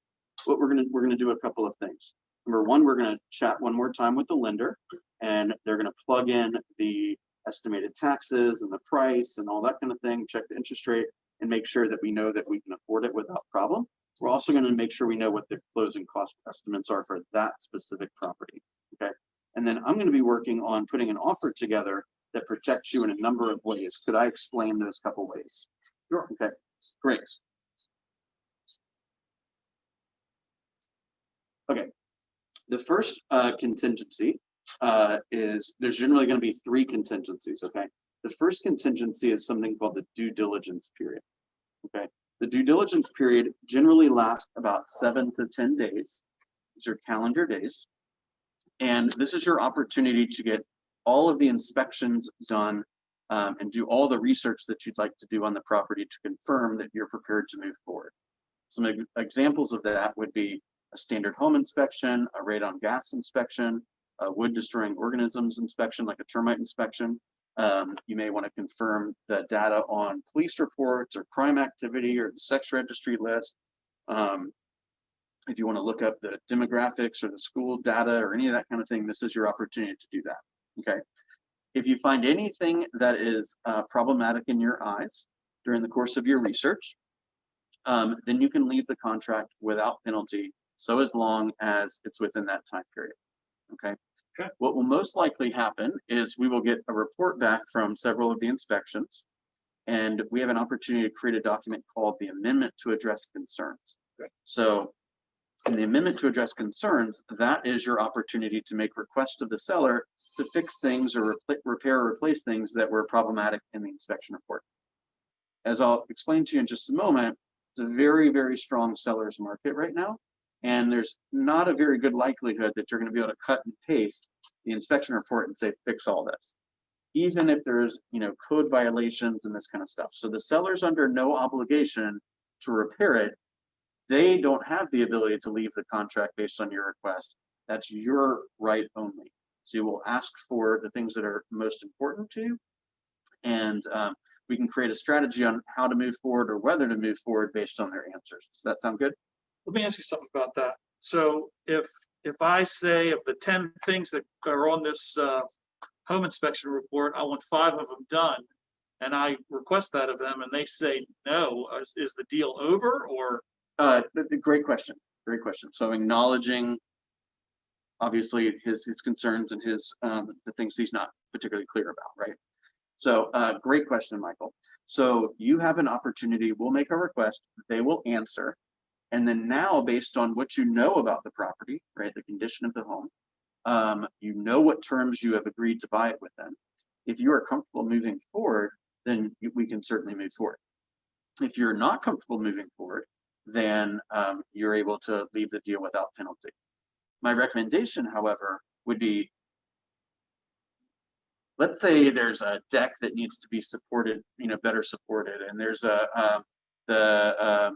what we're gonna do a couple of things. Number one, we're gonna chat one more time with the lender, and they're gonna plug in the estimated taxes and the price and all that kind of thing, check the interest rate, and make sure that we know that we can afford it without problem. We're also going to make sure we know what the closing cost estimates are for that specific property. Okay. And then I'm going to be working on putting an offer together that protects you in a number of ways. Could I explain those couple ways? Sure. Okay, great. Okay. The first contingency is there's generally going to be three contingencies. Okay. The first contingency is something called the due diligence period. Okay. The due diligence period generally lasts about 7 to 10 days. These are calendar days. And this is your opportunity to get all of the inspections done and do all the research that you'd like to do on the property to confirm that you're prepared to move forward. Some examples of that would be a standard home inspection, a radon gas inspection, a wood destroying organisms inspection, like a termite inspection. You may want to confirm the data on police reports or crime activity or the sex registry list. If you want to look up the demographics or the school data or any of that kind of thing, this is your opportunity to do that. Okay. If you find anything that is problematic in your eyes during the course of your research, then you can leave the contract without penalty, so as long as it's within that time period. Okay. Okay. What will most likely happen is we will get a report back from several of the inspections, and we have an opportunity to create a document called the Amendment to Address Concerns. Okay. So in the Amendment to Address Concerns, that is your opportunity to make request of the seller to fix things or repair or replace things that were problematic in the inspection report. As I'll explain to you in just a moment, it's a very, very strong seller's market right now. And there's not a very good likelihood that you're going to be able to cut and paste the inspection report and say, fix all this, even if there's, code violations and this kind of stuff. So the seller's under no obligation to repair it. They don't have the ability to leave the contract based on your request. That's your right only. So you will ask for the things that are most important to you. And we can create a strategy on how to move forward or whether to move forward based on their answers. Does that sound good? Let me ask you something about that. So if I say of the 10 things that are on this home inspection report, I want 5 of them done, and I request that of them, and they say no, is the deal over or? Great question. Great question. So acknowledging obviously his concerns and his the things he's not particularly clear about, right? So great question, Michael. So you have an opportunity, we'll make a request, they will answer. And then now, based on what you know about the property, right, the condition of the home, you know what terms you have agreed to buy it with them. If you are comfortable moving forward, then we can certainly move forward. If you're not comfortable moving forward, then you're able to leave the deal without penalty. My recommendation, however, would be, let's say there's a deck that needs to be supported, better supported, and there's the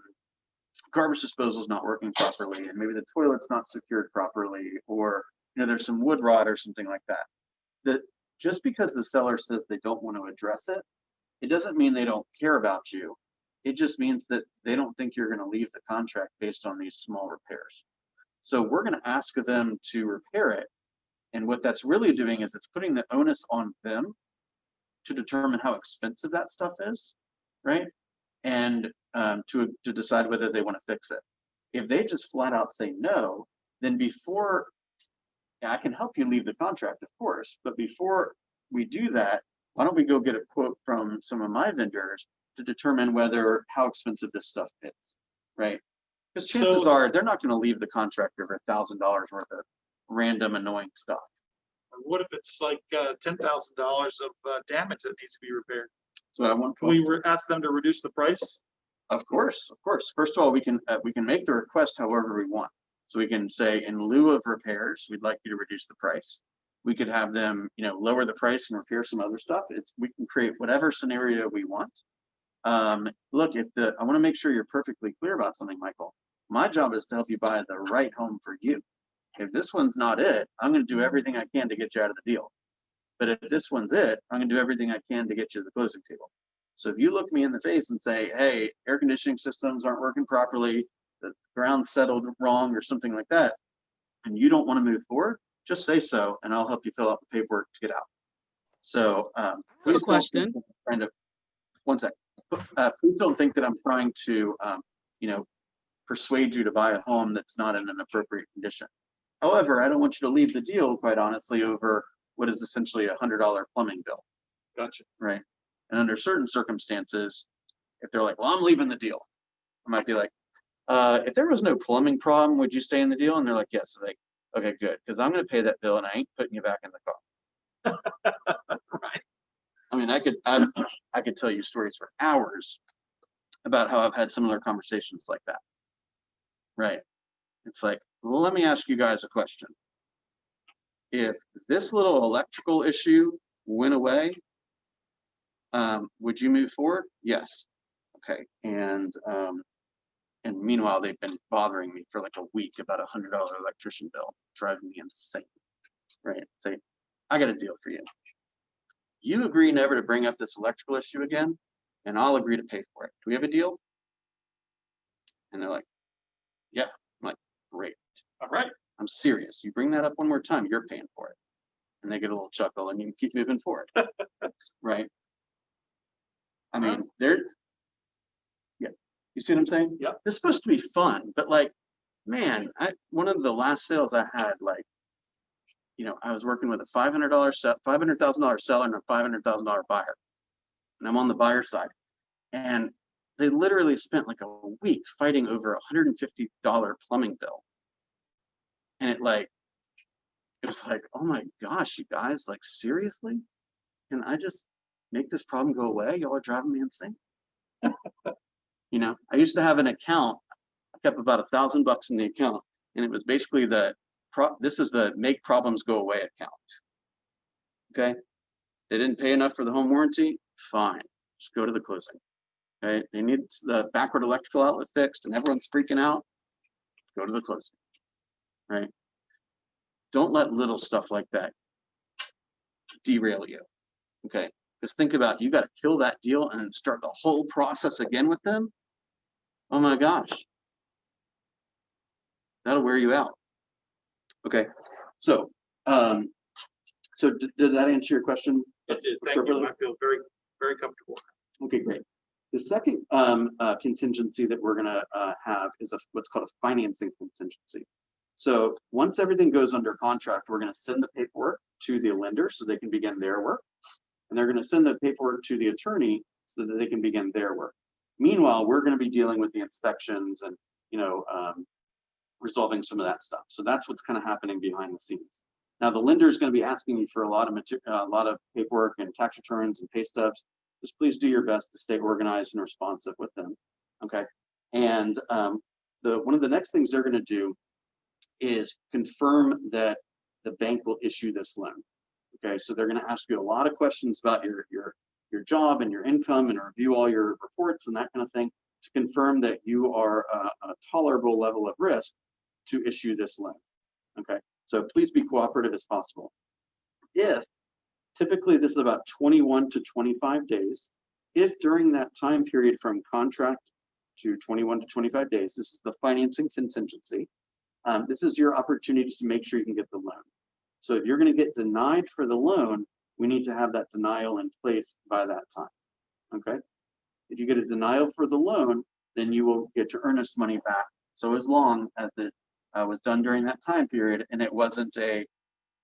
garbage disposal is not working properly, and maybe the toilet's not secured properly, or there's some wood rot or something like that. That just because the seller says they don't want to address it, it doesn't mean they don't care about you. It just means that they don't think you're going to leave the contract based on these small repairs. So we're going to ask them to repair it. And what that's really doing is it's putting the onus on them to determine how expensive that stuff is, right? And to decide whether they want to fix it. If they just flat out say no, then before, I can help you leave the contract, of course, but before we do that, why don't we go get a quote from some of my vendors to determine how expensive this stuff is, right? Because chances are they're not going to leave the contract over $1,000 worth of random annoying stuff. What if it's like $10,000 of damage that needs to be repaired? So at one Can point, we ask them to reduce the price? of course. First of all, we can make the request however we want. So we can say, in lieu of repairs, we'd like you to reduce the price. We could have them, lower the price and repair some other stuff. We can create whatever scenario we want. Look, I want to make sure you're perfectly clear about something, Michael. My job is to help you buy the right home for you. If this one's not it, I'm going to do everything I can to get you out of the deal. But if this one's it, I'm going to do everything I can to get you to the closing table. So if you look me in the face and say, hey, air conditioning systems aren't working properly, the ground settled wrong or something like that, and you don't want to move forward, just say so, and I'll help you fill out the paperwork to get out. So please question. One sec. Please don't think that I'm trying to, persuade you to buy a home that's not in an appropriate condition. However, I don't want you to leave the deal, quite honestly, over what is essentially a $100 plumbing bill. Gotcha. Right. And under certain circumstances, if they're like, well, I'm leaving the deal, I might be like, if there was no plumbing problem, would you stay in the deal? And they're like, yes. Like, okay, good. Because I'm going to pay that bill and I ain't putting you back in the car. Right. I mean, I could tell you stories for hours about how I've had similar conversations like that. Right. It's like, well, let me ask you guys a question. If this little electrical issue went away, would you move forward? Yes. Okay. And meanwhile, they've been bothering me for like a week about a $100 electrician bill, driving me insane. Right. Say, I got a deal for you. You agree never to bring up this electrical issue again, and I'll agree to pay for it. Do we have a deal? And they're like, yeah. I'm like, great. All right. I'm serious. You bring that up one more time, you're paying for it. And they get a little chuckle and you can keep moving forward. Right. I mean, yeah. You see what I'm saying? Yeah. It's supposed to be fun, but like, man, one of the last sales I had, like, I was working with a $500,000 seller and a $500,000 buyer. And I'm on the buyer side. And they literally spent like a week fighting over a $150 plumbing bill. And it was like, oh my gosh, you guys, like, seriously? Can I just make this problem go away? Y'all are driving me insane. I used to have an account. I kept about $1,000 in the account, and it was basically this is the make problems go away account. Okay. They didn't pay enough for the home warranty. Fine. Just go to the closing. Okay. They need the backward electrical outlet fixed and everyone's freaking out. Go to the closing. Right. Don't let little stuff like that derail you. Okay. Just think about, you got to kill that deal and then start the whole process again with them. Oh my gosh. That'll wear you out. Okay. So, did that answer your question? It did. Thank you. I feel very, very comfortable. Okay, great. The second contingency that we're going to have is what's called a financing contingency. So once everything goes under contract, we're going to send the paperwork to the lender so they can begin their work. And they're going to send the paperwork to the attorney so that they can begin their work. Meanwhile, we're going to be dealing with the inspections and, resolving some of that stuff. So that's what's kind of happening behind the scenes. Now, the lender is going to be asking you for a lot of paperwork and tax returns and pay stubs. Just please do your best to stay organized and responsive with them. Okay. And one of the next things they're going to do is confirm that the bank will issue this loan. Okay, so they're going to ask you a lot of questions about your job and your income and review all your reports and that kind of thing to confirm that you are a tolerable level of risk to issue this loan. Okay, so please be cooperative as possible. If typically this is about 21 to 25 days, if during that time period from contract to 21 to 25 days, this is the financing contingency, this is your opportunity to make sure you can get the loan. So if you're going to get denied for the loan, we need to have that denial in place by that time. Okay. If you get a denial for the loan, then you will get your earnest money back. So as long as it was done during that time period and it wasn't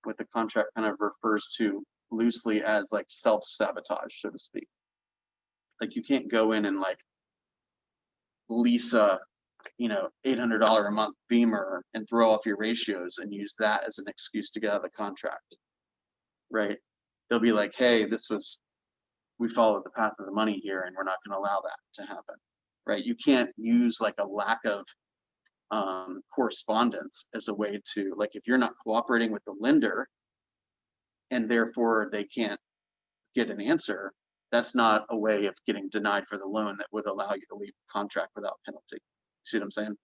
what the contract kind of refers to loosely as like self-sabotage, so to speak. Like you can't go in and like lease a $800 a month Beamer and throw off your ratios and use that as an excuse to get out of the contract, right? They'll be like, hey, we followed the path of the money here and we're not going to allow that to happen, right? You can't use like a lack of correspondence as a way to, like, if you're not cooperating with the lender and therefore they can't get an answer, that's not a way of getting denied for the loan that would allow you to leave the contract without penalty. See what I'm saying?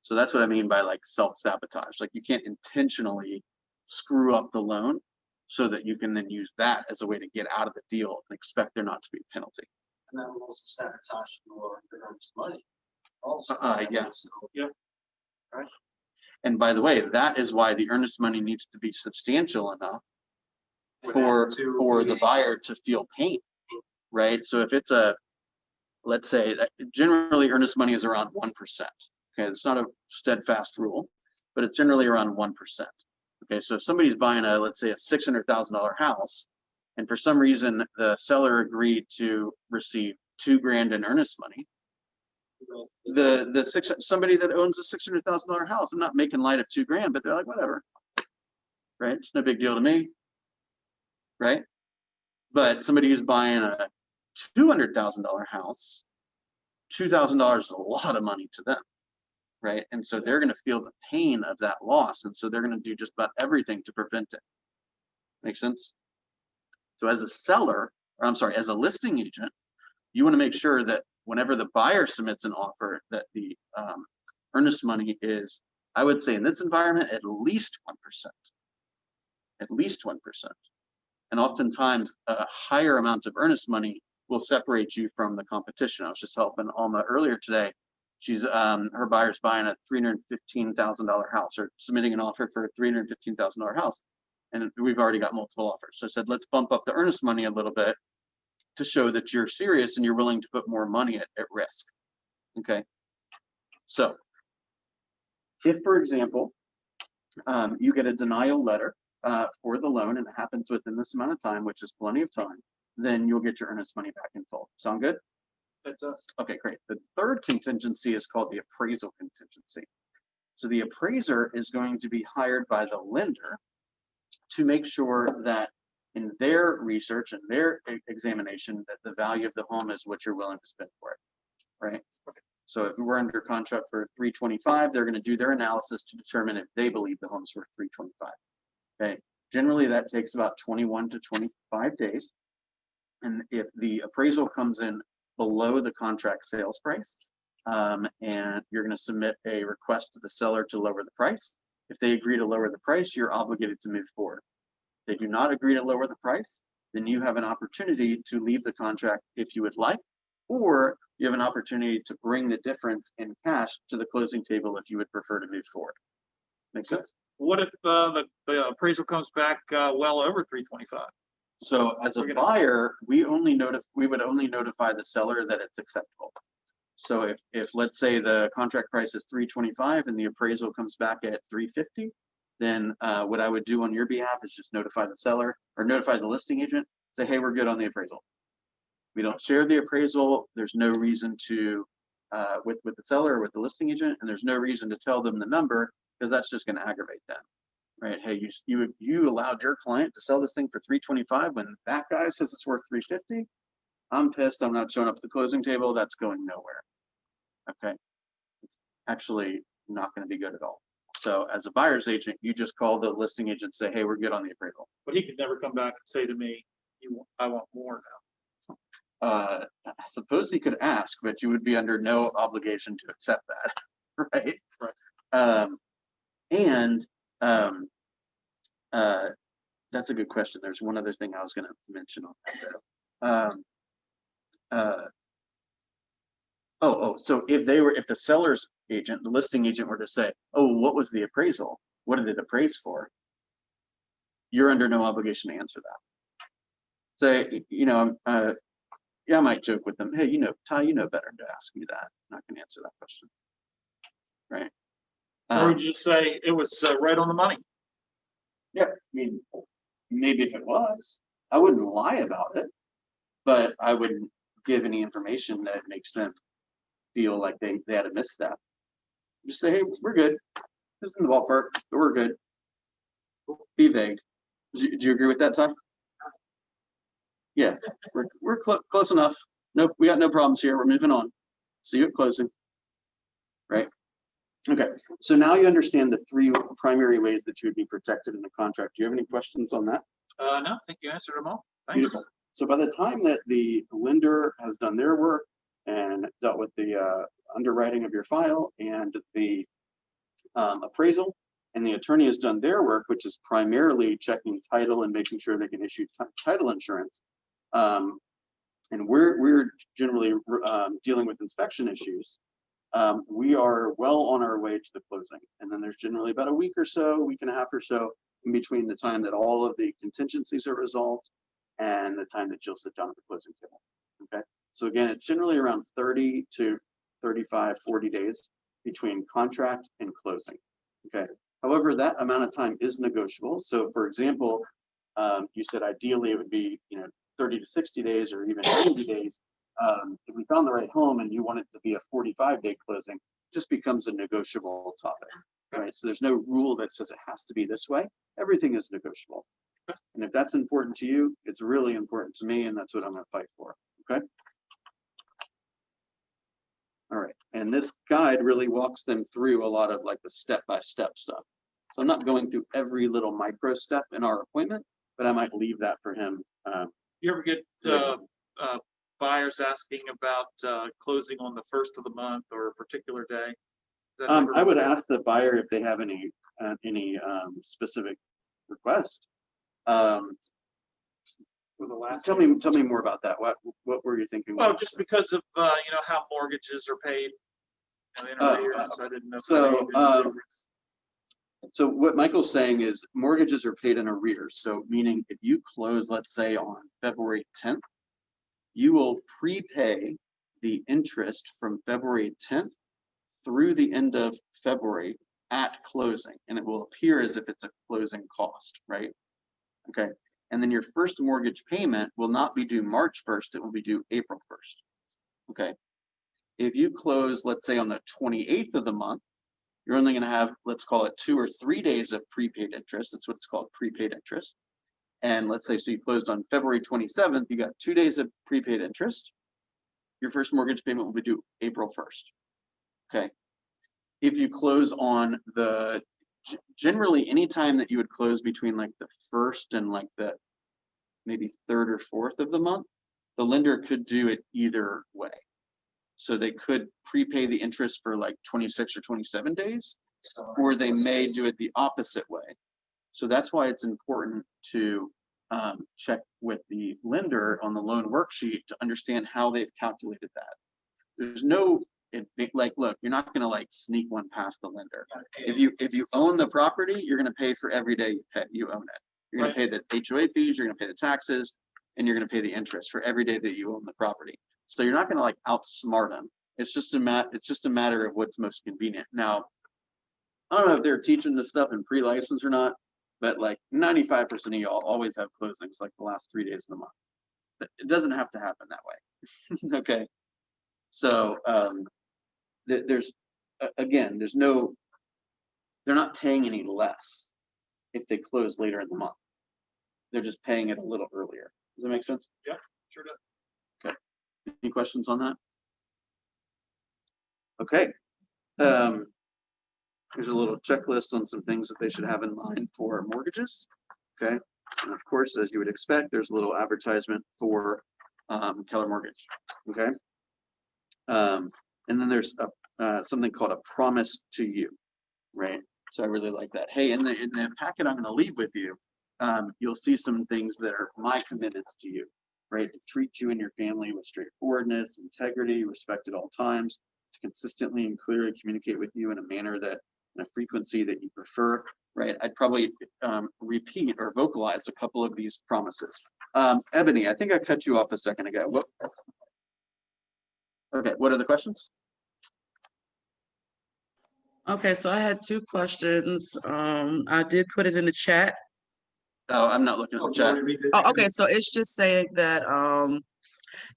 So that's what I mean by like self-sabotage. Like you can't intentionally screw up the loan so that you can then use that as a way to get out of the deal and expect there not to be a penalty. And that will also sabotage your earned money. Also. Yeah. So, Yeah. right. And by the way, that is why the earnest money needs to be substantial enough for the buyer to feel pain, right? So if it's let's say that generally earnest money is around 1%. Okay, it's not a steadfast rule, but it's generally around 1%. Okay, so if somebody's buying let's say a $600,000 house, and for some reason the seller agreed to receive $2,000 in earnest money, somebody that owns a $600,000 house, I'm not making light of $2,000, but they're like, whatever, right? It's no big deal to me, right? But somebody who's buying a $200,000 house, $2,000 is a lot of money to them, right? And so they're going to feel the pain of that loss, and so they're going to do just about everything to prevent it. Make sense? So as a seller, or I'm sorry, as a listing agent, you want to make sure that whenever the buyer submits an offer, that the earnest money is, I would say in this environment, at least 1%. At least 1%. And oftentimes a higher amount of earnest money will separate you from the competition. I was just helping Alma earlier today. She's her buyer's buying a $315,000 house, or submitting an offer for a $315,000 house, and we've already got multiple offers. So I said, let's bump up the earnest money a little bit to show that you're serious and you're willing to put more money at risk. Okay. So if, for example, you get a denial letter for the loan and it happens within this amount of time, which is plenty of time, then you'll get your earnest money back in full. Sound good? It does. Okay, great. The third contingency is called the appraisal contingency. So the appraiser is going to be hired by the lender to make sure that in their research and their examination that the value of the home is what you're willing to spend for it, right? Okay. So if we're under contract for $325, they're going to do their analysis to determine if they believe the home's worth $325. Okay. Generally, that takes about 21 to 25 days. And if the appraisal comes in below the contract sales price, and you're going to submit a request to the seller to lower the price. If they agree to lower the price, you're obligated to move forward. If they do not agree to lower the price, then you have an opportunity to leave the contract if you would like, or you have an opportunity to bring the difference in cash to the closing table if you would prefer to move forward. Make sense? What if the appraisal comes back well over 325? So as a buyer, we would only notify the seller that it's acceptable. So if let's say the contract price is 325 and the appraisal comes back at 350, then what I would do on your behalf is just notify the seller or notify the listing agent, say, hey, we're good on the appraisal. We don't share the appraisal. There's no reason to, with the seller or with the listing agent, and there's no reason to tell them the number because that's just going to aggravate them, right? Hey, you allowed your client to sell this thing for 325 when that guy says it's worth 350. I'm pissed. I'm not showing up at the closing table. That's going nowhere. Okay, it's actually not going to be good at all. So as a buyer's agent, you just call the listing agent, say, hey, we're good on the appraisal. But he could never come back and say to me, I want more now. I suppose he could ask, but you would be under no obligation to accept that, right? Right. That's a good question. There's one other thing I was going to mention on that though. So if the seller's agent, the listing agent were to say, oh, what was the appraisal? What did it appraise for? You're under no obligation to answer that. So, yeah, I might joke with them. Hey, Ty, you know better to ask me that. I'm not going to answer that question. Right. Or would you say it was right on the money? Yeah, I mean, maybe if it was, I wouldn't lie about it, but I wouldn't give any information that makes them feel like they had a misstep. Just say, hey, we're good. Just in the ballpark, but we're good. Be vague. Do you agree with that, Ty? Yeah, we're close enough. Nope, we got no problems here. We're moving on. See you at closing. Right. Okay. So now you understand the three primary ways that you would be protected in the contract. Do you have any questions on that? No, I think you answered them all. Thanks. Beautiful. So by the time that the lender has done their work and dealt with the underwriting of your file and the appraisal, and the attorney has done their work, which is primarily checking title and making sure they can issue title insurance, and we're generally dealing with inspection issues, we are well on our way to the closing. And then there's generally about a week and a half or so in between the time that all of the contingencies are resolved and the time that you'll sit down at the closing table. Okay. So again, it's generally around 30 to 35, 40 days between contract and closing. Okay. However, that amount of time is negotiable. So for example, you said ideally it would be, 30 to 60 days or even 90 days. If we found the right home and you want it to be a 45-day closing, it just becomes a negotiable topic, right? So there's no rule that says it has to be this way. Everything is negotiable. And if that's important to you, it's really important to me, and that's what I'm going to fight for, okay? All right, and this guide really walks them through a lot of like the step-by-step stuff. So I'm not going through every little micro step in our appointment, but I might leave that for him. You ever get buyers asking about closing on the first of the month or a particular day? I would ask the buyer if they have any specific request. For the last Tell me more about that. What were you thinking? Well, just because of how mortgages are paid in arrears, I didn't know. So what Michael's saying is mortgages are paid in arrears. So meaning if you close, let's say on February 10th, you will prepay the interest from February 10th through the end of February at closing, and it will appear as if it's a closing cost, right? Okay. And then your first mortgage payment will not be due March 1st, it will be due April 1st. Okay. If you close, let's say on the 28th of the month, you're only going to have, let's call it 2 or 3 days of prepaid interest. That's what it's called, prepaid interest. And let's say, so you closed on February 27th, you got 2 days of prepaid interest. Your first mortgage payment will be due April 1st. Okay. If you close on generally any time that you would close between like the 1st and like the maybe 3rd or 4th of the month, the lender could do it either way. So they could prepay the interest for like 26 or 27 days, or they may do it the opposite way. So that's why it's important to check with the lender on the loan worksheet to understand how they've calculated that. There's no, look, you're not going to like sneak one past the lender. If you own the property, you're going to pay for every day you own it. You're going to pay the HOA fees, you're going to pay the taxes, and you're going to pay the interest for every day that you own the property. So you're not going to like outsmart them It's just a matter of what's most convenient. Now, I don't know if they're teaching this stuff in pre-license or not, but like 95% of y'all always have closings like the last 3 days of the month. It doesn't have to happen that way. Okay. So there's again, they're not paying any less if they close later in the month. They're just paying it a little earlier. Does that make sense? Yeah, sure does. Okay. Any questions on that? Okay. Here's a little checklist on some things that they should have in mind for mortgages. Okay. And of course, as you would expect, there's a little advertisement for Keller Mortgage. Okay. And then there's something called a promise to you, right? So I really like that. Hey, in the packet I'm going to leave with you, you'll see some things that are my commitments to you, right? To treat you and your family with straightforwardness, integrity, respect at all times, to consistently and clearly communicate with you in a manner that, in a frequency that you prefer, right? I'd probably repeat or vocalize a couple of these promises. Ebony, I think I cut you off a second ago. Whoop. Okay, what are the questions? Okay, so I had 2 questions. I did put it in the chat. Oh, I'm not looking at the chat. Oh, okay, so it's just saying that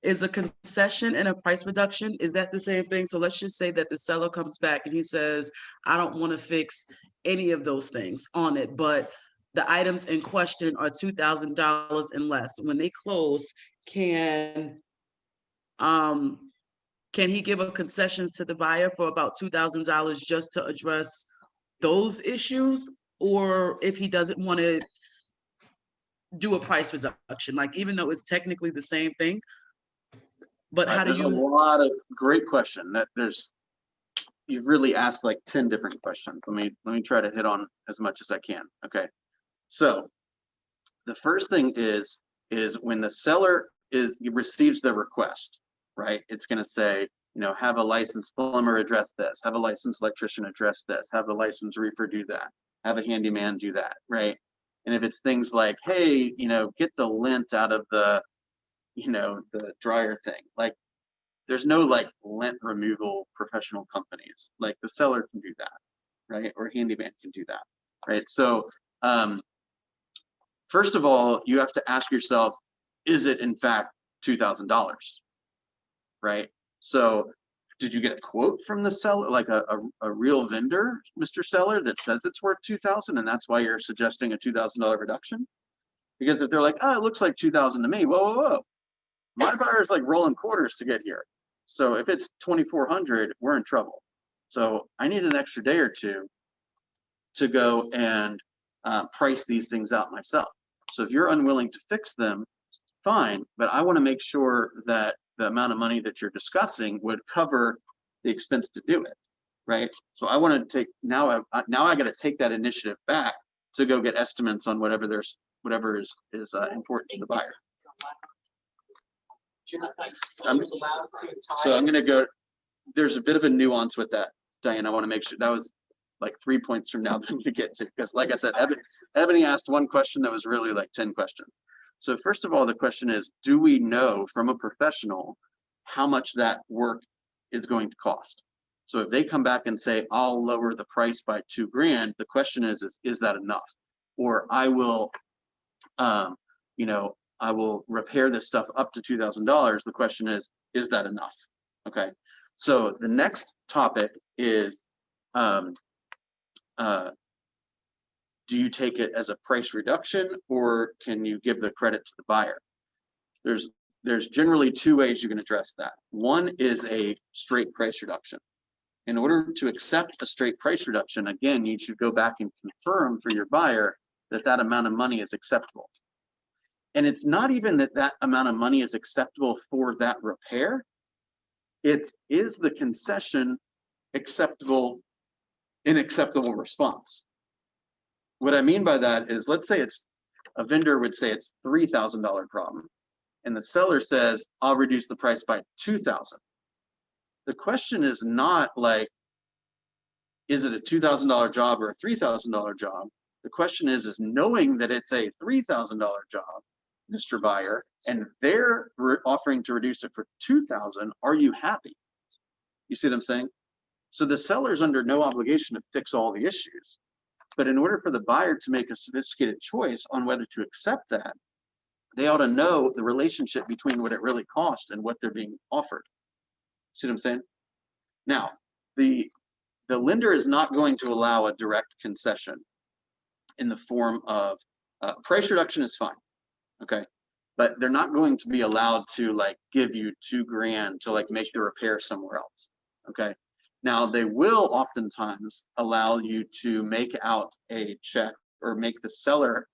is a concession and a price reduction, is that the same thing? So let's just say that the seller comes back and he says, I don't want to fix any of those things on it, but the items in question are $2,000 and less. When they close, can he give a concessions to the buyer for about $2,000 just to address those issues? Or if he doesn't want to do a price reduction, like even though it's technically the same thing, but how do There's you? a lot of great question that you've really asked like 10 different questions. Let me try to hit on as much as I can. Okay. So the first thing is when the seller receives the request, right? It's going to say, have a licensed plumber address this, have a licensed electrician address this, have a licensed roofer do that, have a handyman do that, right? And if it's things like, hey, get the lint out of the dryer thing, like there's no like lint removal professional companies. Like the seller can do that, right? Or handyman can do that, right? So first of all, you have to ask yourself, is it in fact $2,000, right? So did you get a quote from the seller, like a real vendor, Mr. Seller, that says it's worth $2,000 and that's why you're suggesting a $2,000 reduction? Because if they're like, oh, it looks like $2,000 to me, whoa. My buyer's like rolling quarters to get here. So if it's $2,400, we're in trouble. So I need an extra day or two to go and price these things out myself. So if you're unwilling to fix them, fine, but I want to make sure that the amount of money that you're discussing would cover the expense to do it, right? So I want to take, now I got to take that initiative back to go get estimates on whatever is important to the buyer. So I'm going to go, there's a bit of a nuance with that, Diane. I want to make sure that was like 3 points from now that I'm going to get to, because like I said, Ebony asked one question that was really like 10 questions. So first of all, the question is, do we know from a professional how much that work is going to cost? So if they come back and say, I'll lower the price by $2,000, the question is that enough? Or I will, I will repair this stuff up to $2,000. The question is that enough? Okay. So the next topic is, do you take it as a price reduction or can you give the credit to the buyer? There's generally 2 ways you can address that. One is a straight price reduction. In order to accept a straight price reduction, again, you should go back and confirm for your buyer that that amount of money is acceptable. And it's not even that amount of money is acceptable for that repair. Is the concession an acceptable response? What I mean by that is, let's say a vendor would say it's $3,000 problem, and the seller says, I'll reduce the price by $2,000. The question is not like, is it a $2,000 job or a $3,000 job? The question is knowing that it's a $3,000 job, Mr. Buyer, and they're offering to reduce it for $2,000, are you happy? You see what I'm saying? So the seller's under no obligation to fix all the issues. But in order for the buyer to make a sophisticated choice on whether to accept that, they ought to know the relationship between what it really costs and what they're being offered. See what I'm saying? Now, the lender is not going to allow a direct concession in the form of price reduction is fine, okay? But they're not going to be allowed to like give you $2,000 to like make the repair somewhere else, okay? Now they will oftentimes allow you to make out a check or make the seller,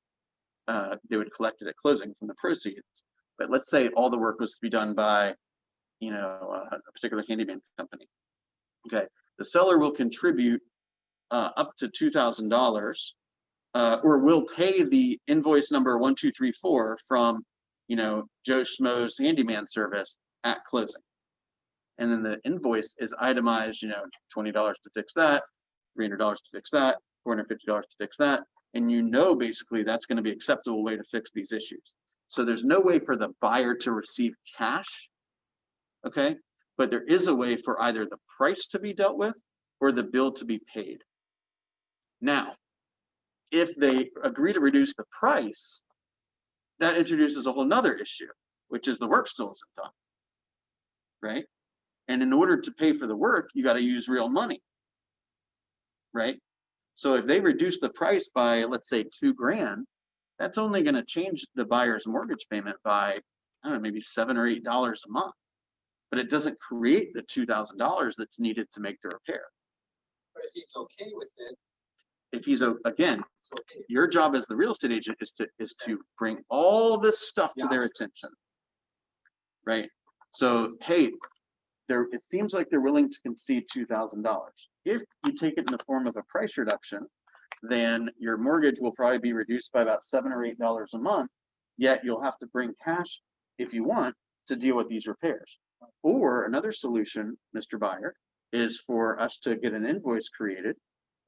they would collect it at closing from the proceeds. But let's say all the work was to be done by, you know, a particular handyman company. Okay, the seller will contribute up to $2,000, or will pay the invoice number 1234 from, you know, Joe Schmo's handyman service at closing. And then the invoice is itemized, you know, $20 to fix that, $300 to fix that, $450 to fix that. And you know, basically that's going to be an acceptable way to fix these issues. So there's no way for the buyer to receive cash, okay? But there is a way for either the price to be dealt with or the bill to be paid. Now, if they agree to reduce the price, that introduces a whole nother issue, which is the work still isn't done, right? And in order to pay for the work, you got to use real money, right? So if they reduce the price by, let's say, $2,000, that's only going to change the buyer's mortgage payment by, I don't know, maybe $7 or $8 a month. But it doesn't create the $2,000 that's needed to make the repair. But if he's okay with it, If he's, again, it's okay. your job as the real estate agent is to bring all this stuff to their attention, right? So, hey, it seems like they're willing to concede $2,000. If you take it in the form of a price reduction, then your mortgage will probably be reduced by about $7 or $8 a month, yet you'll have to bring cash if you want to deal with these repairs. Or another solution, Mr. Buyer, is for us to get an invoice created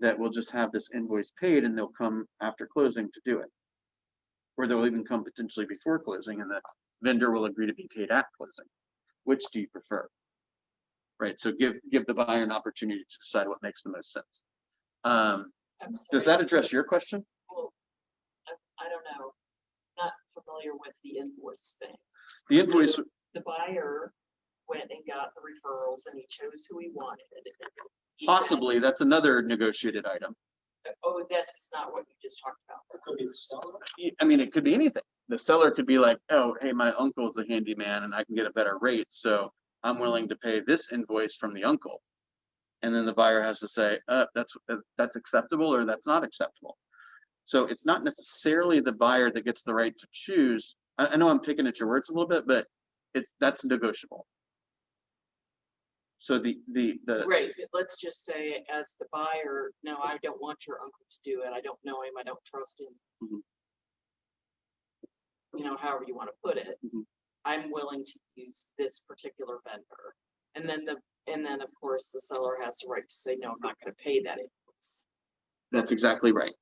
that will just have this invoice paid and they'll come after closing to do it. Or they'll even come potentially before closing and the vendor will agree to be paid at closing. Which do you prefer? Right, so give the buyer an opportunity to decide what makes the most sense. Does that address your question? Well, I don't know, not familiar with the invoice thing. The invoice, So the buyer went and got the referrals and he chose who he wanted. He said, possibly, that's another negotiated item. oh, this is not what you just talked about. It could be the seller. I mean, it could be anything. The seller could be like, oh, hey, my uncle's a handyman and I can get a better rate, so I'm willing to pay this invoice from the uncle. And then the buyer has to say, that's acceptable or that's not acceptable. So it's not necessarily the buyer that gets the right to choose. I know I'm picking at your words a little bit, but that's negotiable. So the Right, but let's just say as the buyer, no, I don't want your uncle to do it. I don't know him. I don't trust him. Mhm. You know, however you want to put it. Mhm. I'm willing to use this particular vendor. And then of course the seller has the right to say, no, I'm not going to pay that invoice. that's exactly right.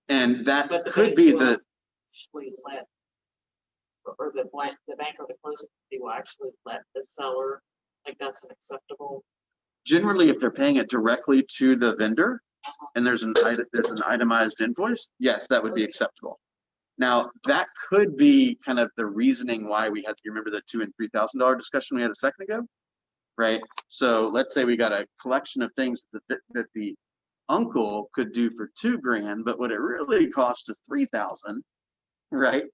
And that But the could bank be will the, actually let, or the bank or the closing company will actually let the seller, like that's an acceptable. generally, if they're paying it directly to the vendor and there's an itemized invoice, yes, that would be acceptable. Now, that could be kind of the reasoning why we had, you remember the $2,000 and $3,000 discussion we had a second ago, right? So let's say we got a collection of things that the uncle could do for $2,000, but what it really cost is $3,000, right?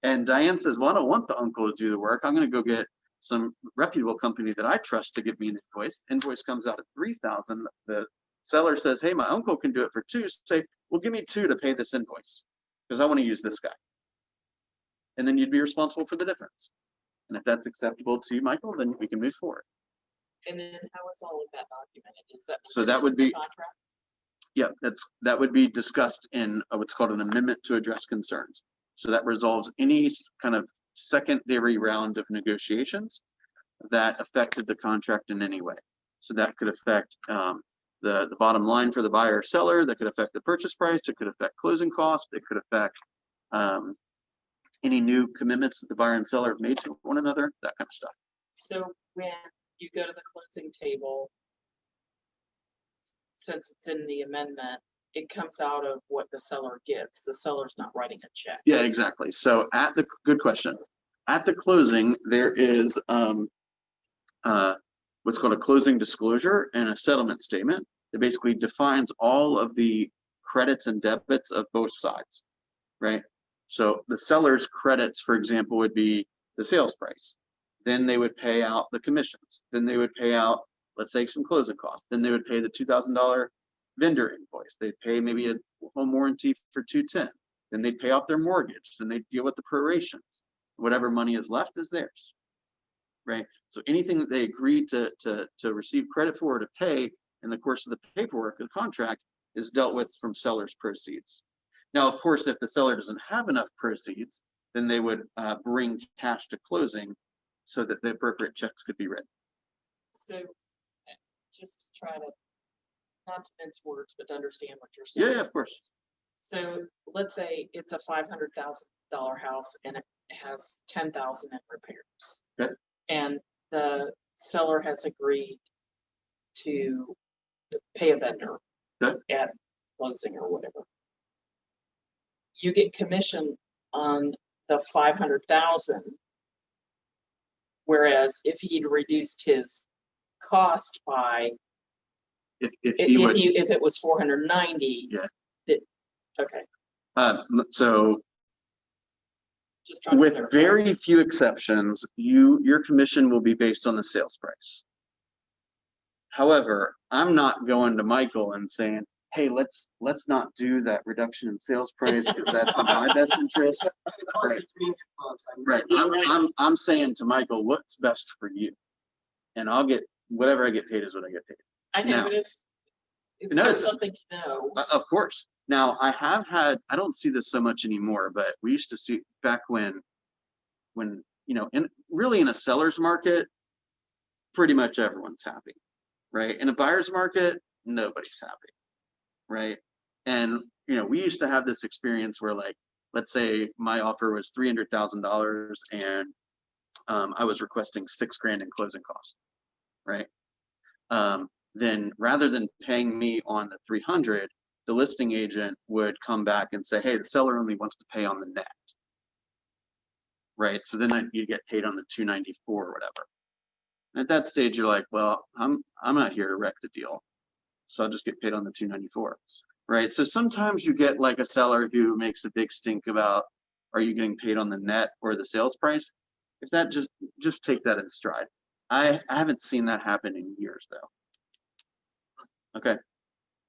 And Diane says, well, I don't want the uncle to do the work. I'm going to go get some reputable company that I trust to give me an invoice. Invoice comes out at $3,000. The seller says, hey, my uncle can do it for $2,000. Say, well, give me $2,000 to pay this invoice because I want to use this guy. And then you'd be responsible for the difference. And if that's acceptable to you, Michael, then we can move forward. And then how is all of that documented? Is that So that would be, contract? yeah, that would be discussed in what's called an amendment to address concerns. So that resolves any kind of secondary round of negotiations that affected the contract in any way. So that could affect the bottom line for the buyer or seller, that could affect the purchase price, it could affect closing costs, it could affect any new commitments that the buyer and seller have made to one another, that kind of stuff. So when you go to the closing table, since it's in the amendment, it comes out of what the seller gets. The seller's not writing a check. Yeah, exactly. So good question. At the closing, there is what's called a closing disclosure and a settlement statement. It basically defines all of the credits and debits of both sides, right? So the seller's credits, for example, would be the sales price. Then they would pay out the commissions. Then they would pay out, let's say, some closing costs. Then they would pay the $2,000 vendor invoice. They'd pay maybe a home warranty for $210. Then they'd pay off their mortgage. Then they'd deal with the prorations. Whatever money is left is theirs, right? So anything that they agree to receive credit for or to pay in the course of the paperwork, the contract, is dealt with from seller's proceeds. Now, of course, if the seller doesn't have enough proceeds, then they would bring cash to closing so that the appropriate checks could be written. So just to try to, not to mince words, but to understand what you're saying. Yeah, of course. So let's say it's a $500,000 house and it has 10,000 in repairs. Okay. And the seller has agreed to pay a vendor Okay. at closing or whatever. You get commission on the 500,000. Whereas if he'd reduced his cost by, If it was 490. Yeah. Okay, So just trying to with clarify. very few exceptions, your commission will be based on the sales price. However, I'm not going to Michael and saying, hey, let's not do that reduction in sales price because that's in my best interest. Right. I'm saying to Michael, what's best for you? And I'll get whatever I get paid is what I get paid. I know, Now- but it's No, still it's- something to know. Of course. Now I have had, I don't see this so much anymore, but we used to see back when, in a seller's market, pretty much everyone's happy, right? In a buyer's market, nobody's happy, right? And, we used to have this experience where, like, let's say my offer was $300,000 and I was requesting $6,000 in closing costs, right? Then rather than paying me on the 300, the listing agent would come back and say, hey, the seller only wants to pay on the net, right? So then you get paid on the 294 or whatever. And at that stage, you're like, well, I'm not here to wreck the deal, so I'll just get paid on the 294, right? So sometimes you get like a seller who makes a big stink about, are you getting paid on the net or the sales price? If that just take that in stride. I haven't seen that happen in years though. Okay,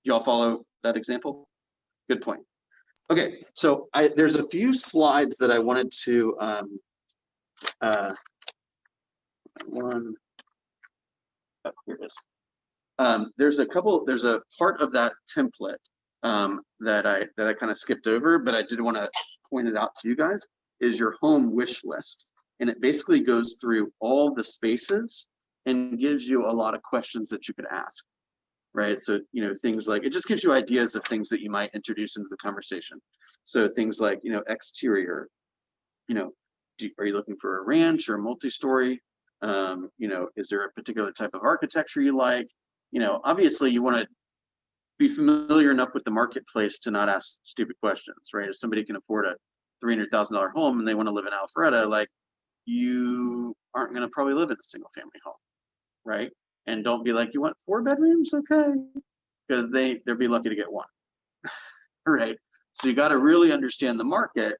y'all follow that example? Good point. Okay, so there's a few slides that I wanted to here it is. There's a part of that template that I kind of skipped over, but I did want to point it out to you guys, is your home wish list. And it basically goes through all the spaces and gives you a lot of questions that you could ask, right? So, things like, it just gives you ideas of things that you might introduce into the conversation. So things like, exterior, are you looking for a ranch or a multi-story? Is there a particular type of architecture you like? Obviously you want to be familiar enough with the marketplace to not ask stupid questions, right? If somebody can afford a $300,000 home and they want to live in Alpharetta, like, you aren't going to probably live in a single family home, right? And don't be like, you want 4 bedrooms? Okay. Because they'll be lucky to get 1, right? So you got to really understand the market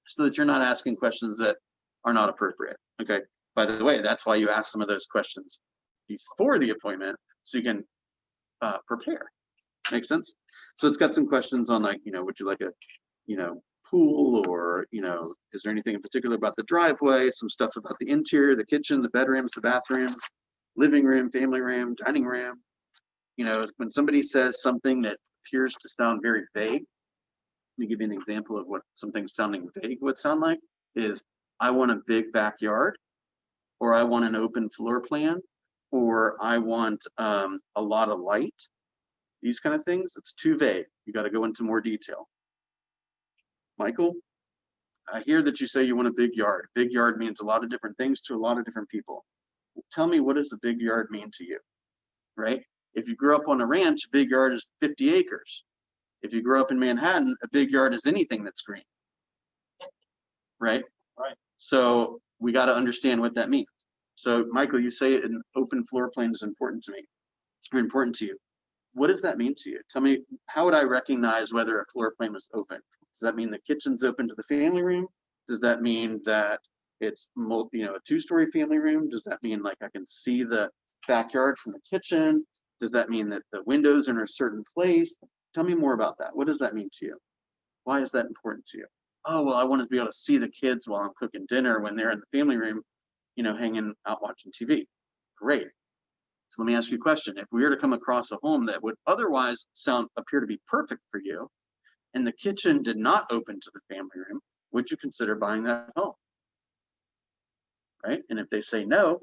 so that you're not asking questions that are not appropriate. Okay. By the way, that's why you ask some of those questions before the appointment, so you can prepare. Make sense? So it's got some questions on, like, would you like a, pool, or, is there anything in particular about the driveway? Some stuff about the interior, the kitchen, the bedrooms, the bathrooms, living room, family room, dining room. When somebody says something that appears to sound very vague, let me give you an example of what something sounding vague would sound like. Is, I want a big backyard, or I want an open floor plan, or I want a lot of light. These kind of things, it's too vague. You got to go into more detail. Michael, I hear that you say you want a big yard. Big yard means a lot of different things to a lot of different people. tell me, what does a big yard mean to you, right? If you grew up on a ranch, a big yard is 50 acres. If you grew up in Manhattan, a big yard is anything that's green, right? Right. So we got to understand what that means. So Michael, you say an open floor plan is important to me, or important to you. What does that mean to you? Tell me, how would I recognize whether a floor plan was open? Does that mean the kitchen's open to the family room? Does that mean that it's a 2-story family room? Does that mean like I can see the backyard from the kitchen? Does that mean that the windows are in a certain place? Tell me more about that. What does that mean to you? Why is that important to you? Oh, well, I want to be able to see the kids while I'm cooking dinner when they're in the family room, hanging out watching TV. Great. So let me ask you a question. If we were to come across a home that would otherwise appear to be perfect for you, and the kitchen did not open to the family room, would you consider buying that home? Right? And if they say no,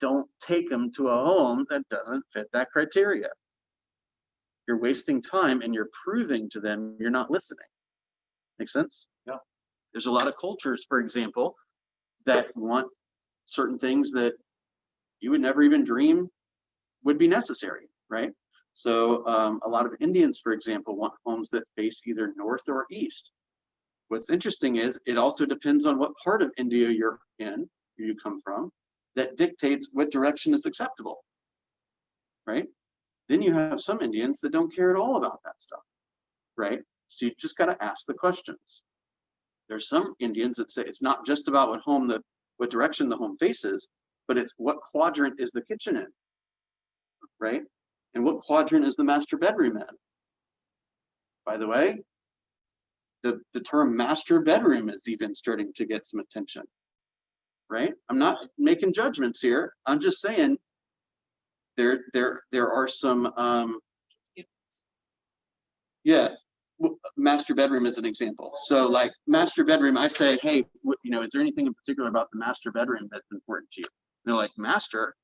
don't take them to a home that doesn't fit that criteria. You're wasting time and you're proving to them you're not listening. Make sense? Yeah. There's a lot of cultures, for example, that want certain things that you would never even dream would be necessary, right? So a lot of Indians, for example, want homes that face either north or east. What's interesting is it also depends on what part of India you're in, you come from, that dictates what direction is acceptable, right? Then you have some Indians that don't care at all about that stuff, right? So you just got to ask the questions. There's some Indians that say it's not just about what direction the home faces, but it's what quadrant is the kitchen in, right? And what quadrant is the master bedroom in? By the way, the term master bedroom is even starting to get some attention, right? I'm not making judgments here. I'm just saying there are some master bedroom is an example. So like master bedroom, I say, hey, is there anything in particular about the master bedroom that's important to you? And they're like, master?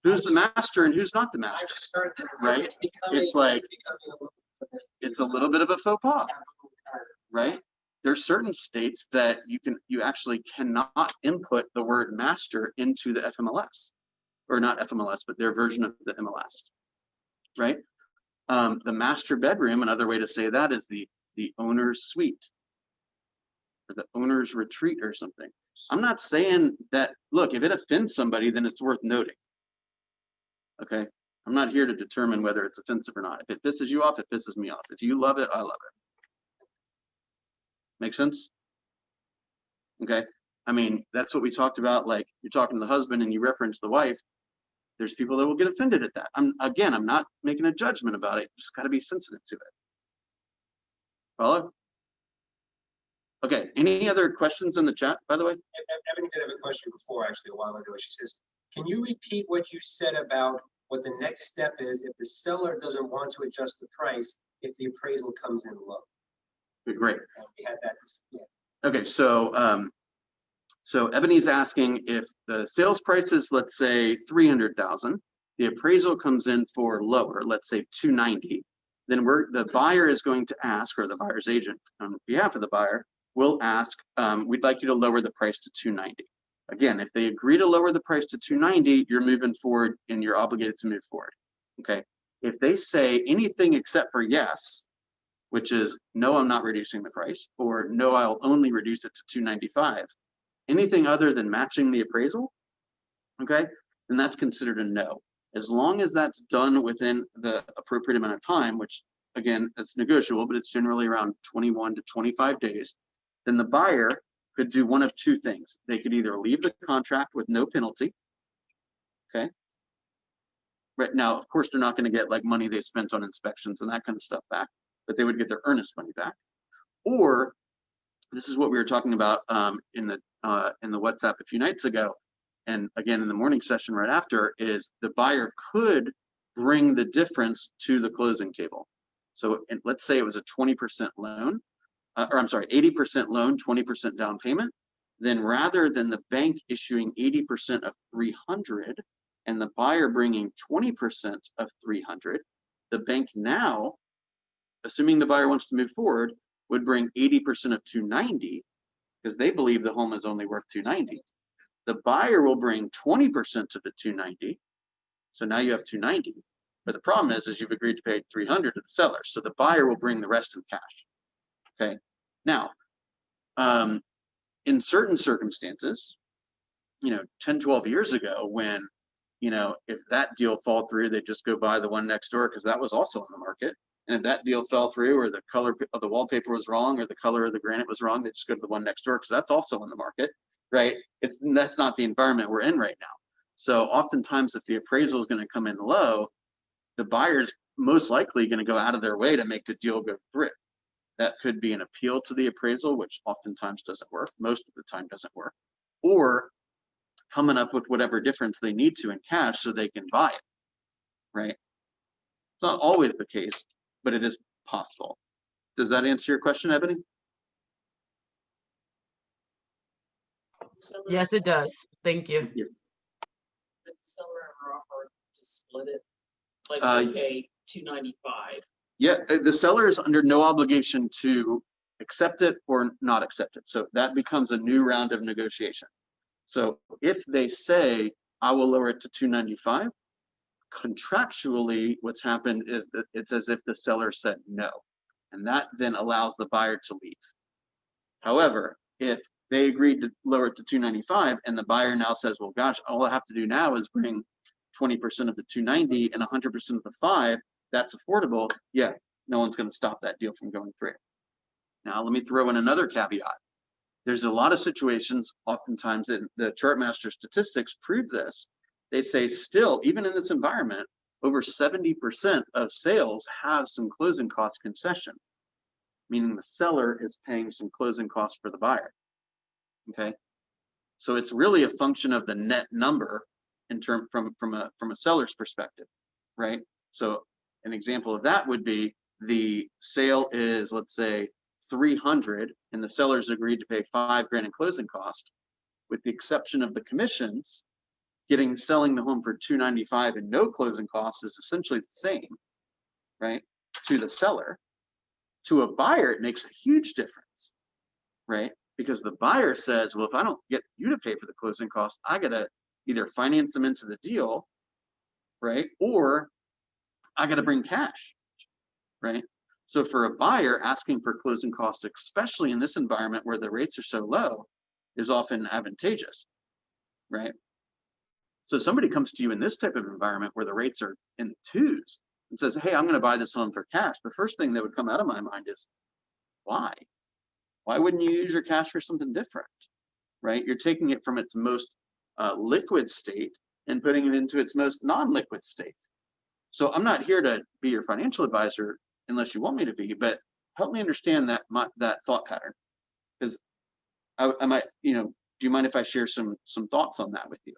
Who's the master and who's not the master? Right? It's like, it's a little bit of a faux pas, right? There's certain states that you actually cannot input the word master into the FMLS, or not FMLS, but their version of the MLS, right? The master bedroom, another way to say that is the owner's suite or the owner's retreat or something. I'm not saying that, look, if it offends somebody, then it's worth noting. Okay, I'm not here to determine whether it's offensive or not. If it pisses you off, it pisses me off. If you love it, I love it. Make sense? Okay, I mean, that's what we talked about. Like, you're talking to the husband and you reference the wife. There's people that will get offended at that. I'm not making a judgment about it. You just got to be sensitive to it. Follow? Okay, any other questions in the chat, by the way? Ebony did have a question before, actually, a while ago. She says, can you repeat what you said about what the next step is if the seller doesn't want to adjust the price if the appraisal comes in low? Great. We had that. Yeah. Okay, so Ebony's asking if the sales price is, let's say, 300,000, the appraisal comes in for lower, let's say 290, then the buyer is going to ask, or the buyer's agent on behalf of the buyer will ask, we'd like you to lower the price to 290. Again, if they agree to lower the price to 290, you're moving forward and you're obligated to move forward. Okay. If they say anything except for yes, which is no, I'm not reducing the price, or no, I'll only reduce it to 295, anything other than matching the appraisal, okay, then that's considered a no. As long as that's done within the appropriate amount of time, which again, it's negotiable, but it's generally around 21 to 25 days, then the buyer could do one of two things. They could either leave the contract with no penalty, okay? Right now, of course, they're not going to get like money they spent on inspections and that kind of stuff back, but they would get their earnest money back. Or this is what we were talking about in the WhatsApp a few nights ago, and again in the morning session right after, is the buyer could bring the difference to the closing table. So let's say it was a 20% loan, or I'm sorry, 80% loan, 20% down payment. Then rather than the bank issuing 80% of 300 and the buyer bringing 20% of 300, the bank now, assuming the buyer wants to move forward, would bring 80% of 290 because they believe the home is only worth 290. The buyer will bring 20% of the 290. So now you have 290. But the problem is you've agreed to pay 300 to the seller. So the buyer will bring the rest in cash. Okay. Now, in certain circumstances, 10, 12 years ago, when, if that deal fall through, they just go buy the one next door because that was also on the market. And if that deal fell through, or the color of the wallpaper was wrong, or the color of the granite was wrong, they just go to the one next door because that's also on the market, right? That's not the environment we're in right now. So oftentimes, if the appraisal is going to come in low, the buyer's most likely going to go out of their way to make the deal go through. That could be an appeal to the appraisal, which oftentimes doesn't work, most of the time doesn't work, or coming up with whatever difference they need to in cash so they can buy it, right? It's not always the case, but it is possible. Does that answer your question, Ebony? Yes, it does. Thank you. Thank you. Did the seller ever offer to split it? Like, Uh, okay, 295. Yeah, the seller is under no obligation to accept it or not accept it. So that becomes a new round of negotiation. So if they say, I will lower it to 295, contractually, what's happened is that it's as if the seller said no, and that then allows the buyer to leave. However, if they agreed to lower it to 295 and the buyer now says, well, gosh, all I have to do now is bring 20% of the 290 and 100% of the 5, that's affordable. Yeah, no one's going to stop that deal from going through. Now, let me throw in another caveat. There's a lot of situations, oftentimes, and the Chartmaster statistics prove this. They say still, even in this environment, over 70% of sales have some closing cost concession, meaning the seller is paying some closing costs for the buyer. Okay, so it's really a function of the net number in term from a seller's perspective, right? So an example of that would be the sale is, let's say, 300, and the seller's agreed to pay $5,000 in closing cost, with the exception of the commissions. Selling the home for 295 and no closing costs is essentially the same, right? To the seller. To a buyer, it makes a huge difference, right? Because the buyer says, well, if I don't get you to pay for the closing costs, I gotta either finance them into the deal, right? Or I gotta bring cash, right? So for a buyer, asking for closing costs, especially in this environment where the rates are so low, is often advantageous, right? So somebody comes to you in this type of environment where the rates are in the 2s and says, hey, I'm going to buy this home for cash. The first thing that would come out of my mind is, why? Why wouldn't you use your cash for something different, right? You're taking it from its most liquid state and putting it into its most non-liquid state. So I'm not here to be your financial advisor unless you want me to be, but help me understand that thought pattern. Because I might, do you mind if I share some thoughts on that with you?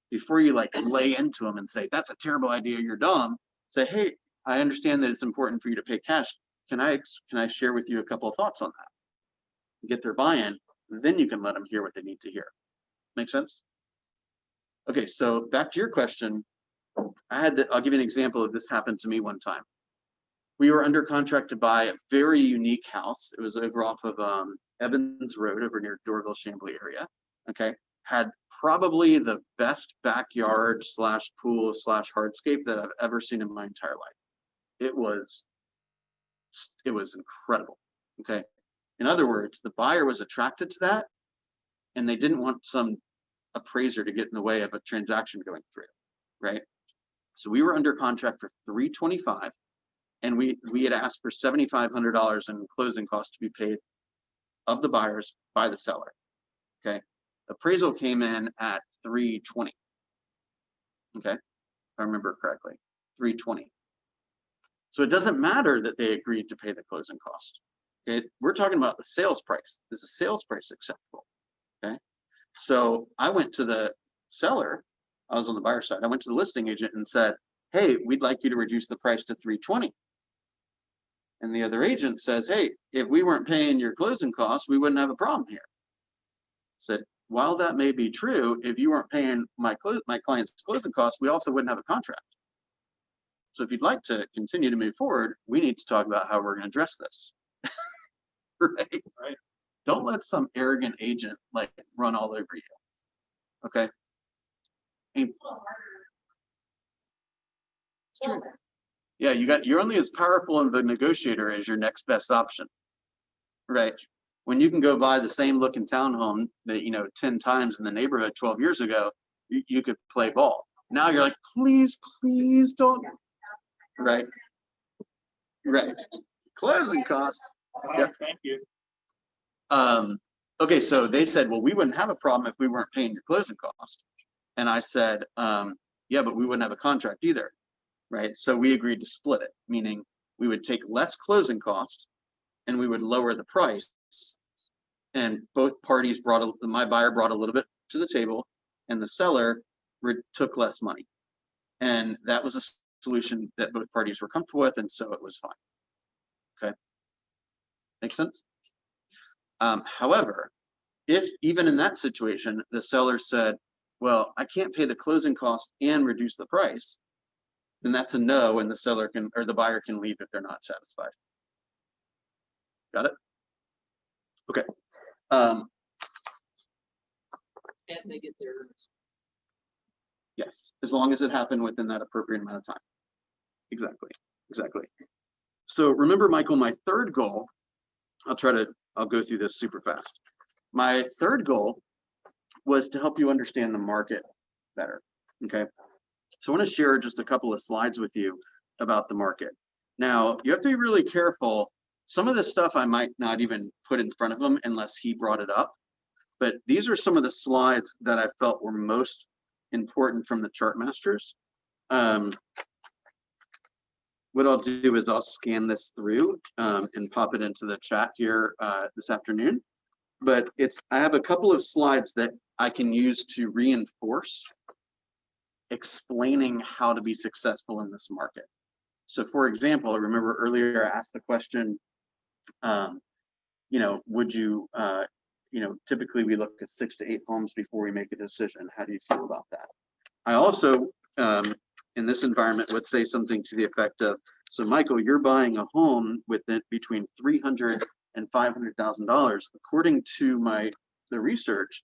Before you like lay into them and say, that's a terrible idea, you're dumb, say, hey, I understand that it's important for you to pay cash. Can I share with you a couple of thoughts on that? Get their buy-in, then you can let them hear what they need to hear. Make sense? Okay, so back to your question. I'll give you an example of this happened to me one time. We were under contract to buy a very unique house. It was over off of Evans Road over near Dorville, Chambly area. Okay, had probably the best backyard / pool / hardscape that I've ever seen in my entire life. It was incredible. Okay, in other words, the buyer was attracted to that, and they didn't want some appraiser to get in the way of a transaction going through, right? So we were under contract for $325, and we had asked for $7,500 in closing costs to be paid of the buyers by the seller. Okay, appraisal came in at $320. Okay, if I remember correctly, $320. So it doesn't matter that they agreed to pay the closing cost. Okay, we're talking about the sales price. Is the sales price acceptable? Okay, so I went to the seller. I was on the buyer side. I went to the listing agent and said, hey, we'd like you to reduce the price to $320. And the other agent says, hey, if we weren't paying your closing costs, we wouldn't have a problem here. Said, while that may be true, if you weren't paying my client's closing costs, we also wouldn't have a contract. So if you'd like to continue to move forward, we need to talk about how we're going to address this. Right? Don't let some arrogant agent like run all over you. Okay. And yeah, you're only as powerful of a negotiator as your next best option, right? When you can go buy the same looking townhome that, 10 times in the neighborhood 12 years ago, you could play ball. Now you're like, please don't. Right. Closing costs. Yep. Thank you. Okay, so they said, well, we wouldn't have a problem if we weren't paying your closing cost. And I said, yeah, but we wouldn't have a contract either. Right. So we agreed to split it, meaning we would take less closing costs and we would lower the price. And both parties my buyer brought a little bit to the table and the seller took less money. And that was a solution that both parties were comfortable with. And so it was fine. Okay. Makes sense? However, if even in that situation, the seller said, well, I can't pay the closing cost and reduce the price, then that's a no, and the buyer can leave if they're not satisfied. Got it? Okay. And they get their. Yes, as long as it happened within that appropriate amount of time. Exactly. So remember, Michael, my third goal, I'll go through this super fast. My third goal was to help you understand the market better. Okay. So I want to share just a couple of slides with you about the market. Now, you have to be really careful. Some of this stuff I might not even put in front of him unless he brought it up. But these are some of the slides that I felt were most important from the chart masters. What I'll do is I'll scan this through and pop it into the chat here this afternoon. But I have a couple of slides that I can use to reinforce explaining how to be successful in this market. So for example, remember earlier I asked the question, would you, typically we look at 6 to 8 homes before we make a decision. How do you feel about that? I also, in this environment, would say something to the effect of, so Michael, you're buying a home with it between $300,000 and $500,000. According to the research,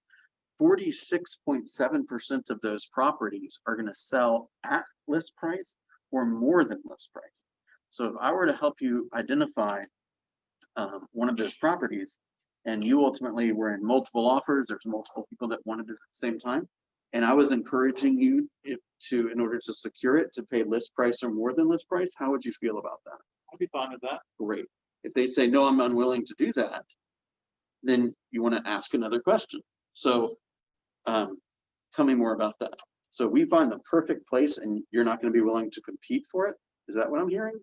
46.7% of those properties are going to sell at list price or more than list price. So if I were to help you identify one of those properties and you ultimately were in multiple offers, there's multiple people that wanted it at the same time, and I was encouraging you in order to secure it, to pay list price or more than list price, how would you feel about that? I'd be fine with that. Great. If they say, no, I'm unwilling to do that, then you want to ask another question. So tell me more about that. So we find the perfect place and you're not going to be willing to compete for it. Is that what I'm hearing?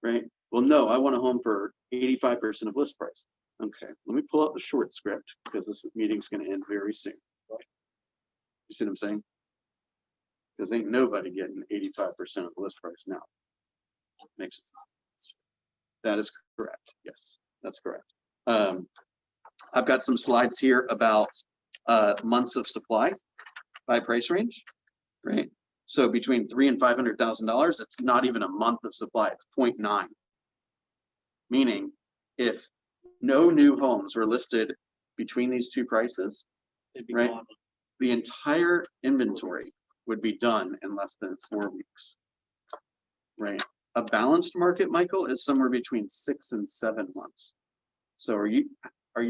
Right? Well, no, I want a home for 85% of list price. Okay, let me pull out the short script because this meeting's going to end very soon. You see what I'm saying? Because ain't nobody getting 85% of the list price now. Makes sense. That is correct. Yes, that's correct. I've got some slides here about months of supply by price range, right? So between $300,000 and $500,000, it's not even a month of supply, it's 0.9. Meaning if no new homes were listed between these two prices, right, the entire inventory would be done in less than 4 weeks, right? A balanced market, Michael, is somewhere between 6 and 7 months. So are you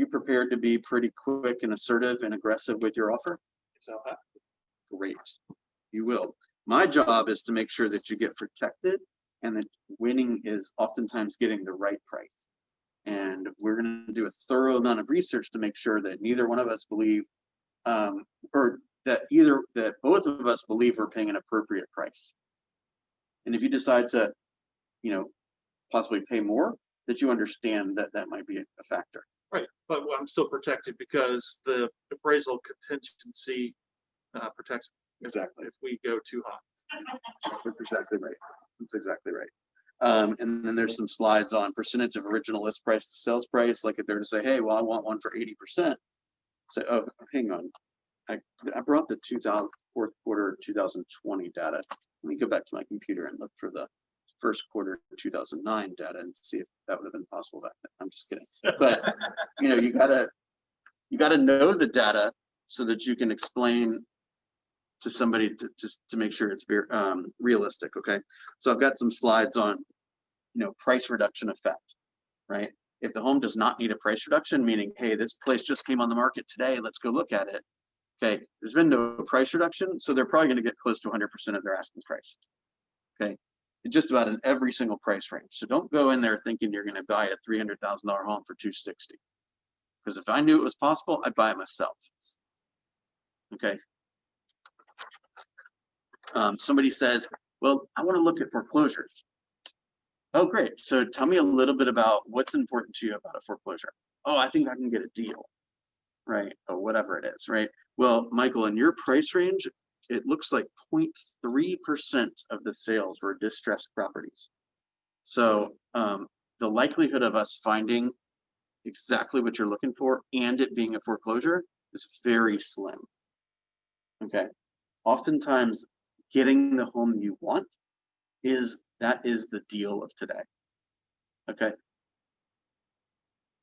prepared to be pretty quick and assertive and aggressive with your offer? So Great, you will. My job is to make sure that you get protected and that winning is oftentimes getting the right price. And we're going to do a thorough amount of research to make sure that neither one of us believe, or that both of us believe we're paying an appropriate price. And if you decide to, possibly pay more, that you understand that that might be a factor. right, but I'm still protected because the appraisal contingency protects Exactly. if we go too high. That's exactly right. That's exactly right. And then there's some slides on percentage of original list price to sales price. Like if they're to say, hey, well, I want one for 80%. So, oh, hang on. I brought the fourth quarter 2020 data. Let me go back to my computer and look for the first quarter 2009 data and see if that would have been possible back then. I'm just kidding. But you gotta know the data so that you can explain to somebody to just to make sure it's very realistic. Okay, so I've got some slides on, price reduction effect, right? If the home does not need a price reduction, meaning, hey, this place just came on the market today, let's go look at it. Okay, there's been no price reduction, so they're probably going to get close to 100% of their asking price. Okay, just about in every single price range. So don't go in there thinking you're going to buy a $300,000 home for $260,000. Because if I knew it was possible, I'd buy it myself. Okay. Somebody says, well, I want to look at foreclosures. Oh, great. So tell me a little bit about what's important to you about a foreclosure. Oh, I think I can get a deal, right? Or whatever it is, right? Well, Michael, in your price range, it looks like 0.3% of the sales were distressed properties. So the likelihood of us finding exactly what you're looking for and it being a foreclosure is very slim. Okay. Oftentimes, getting the home you want is the deal of today. Okay.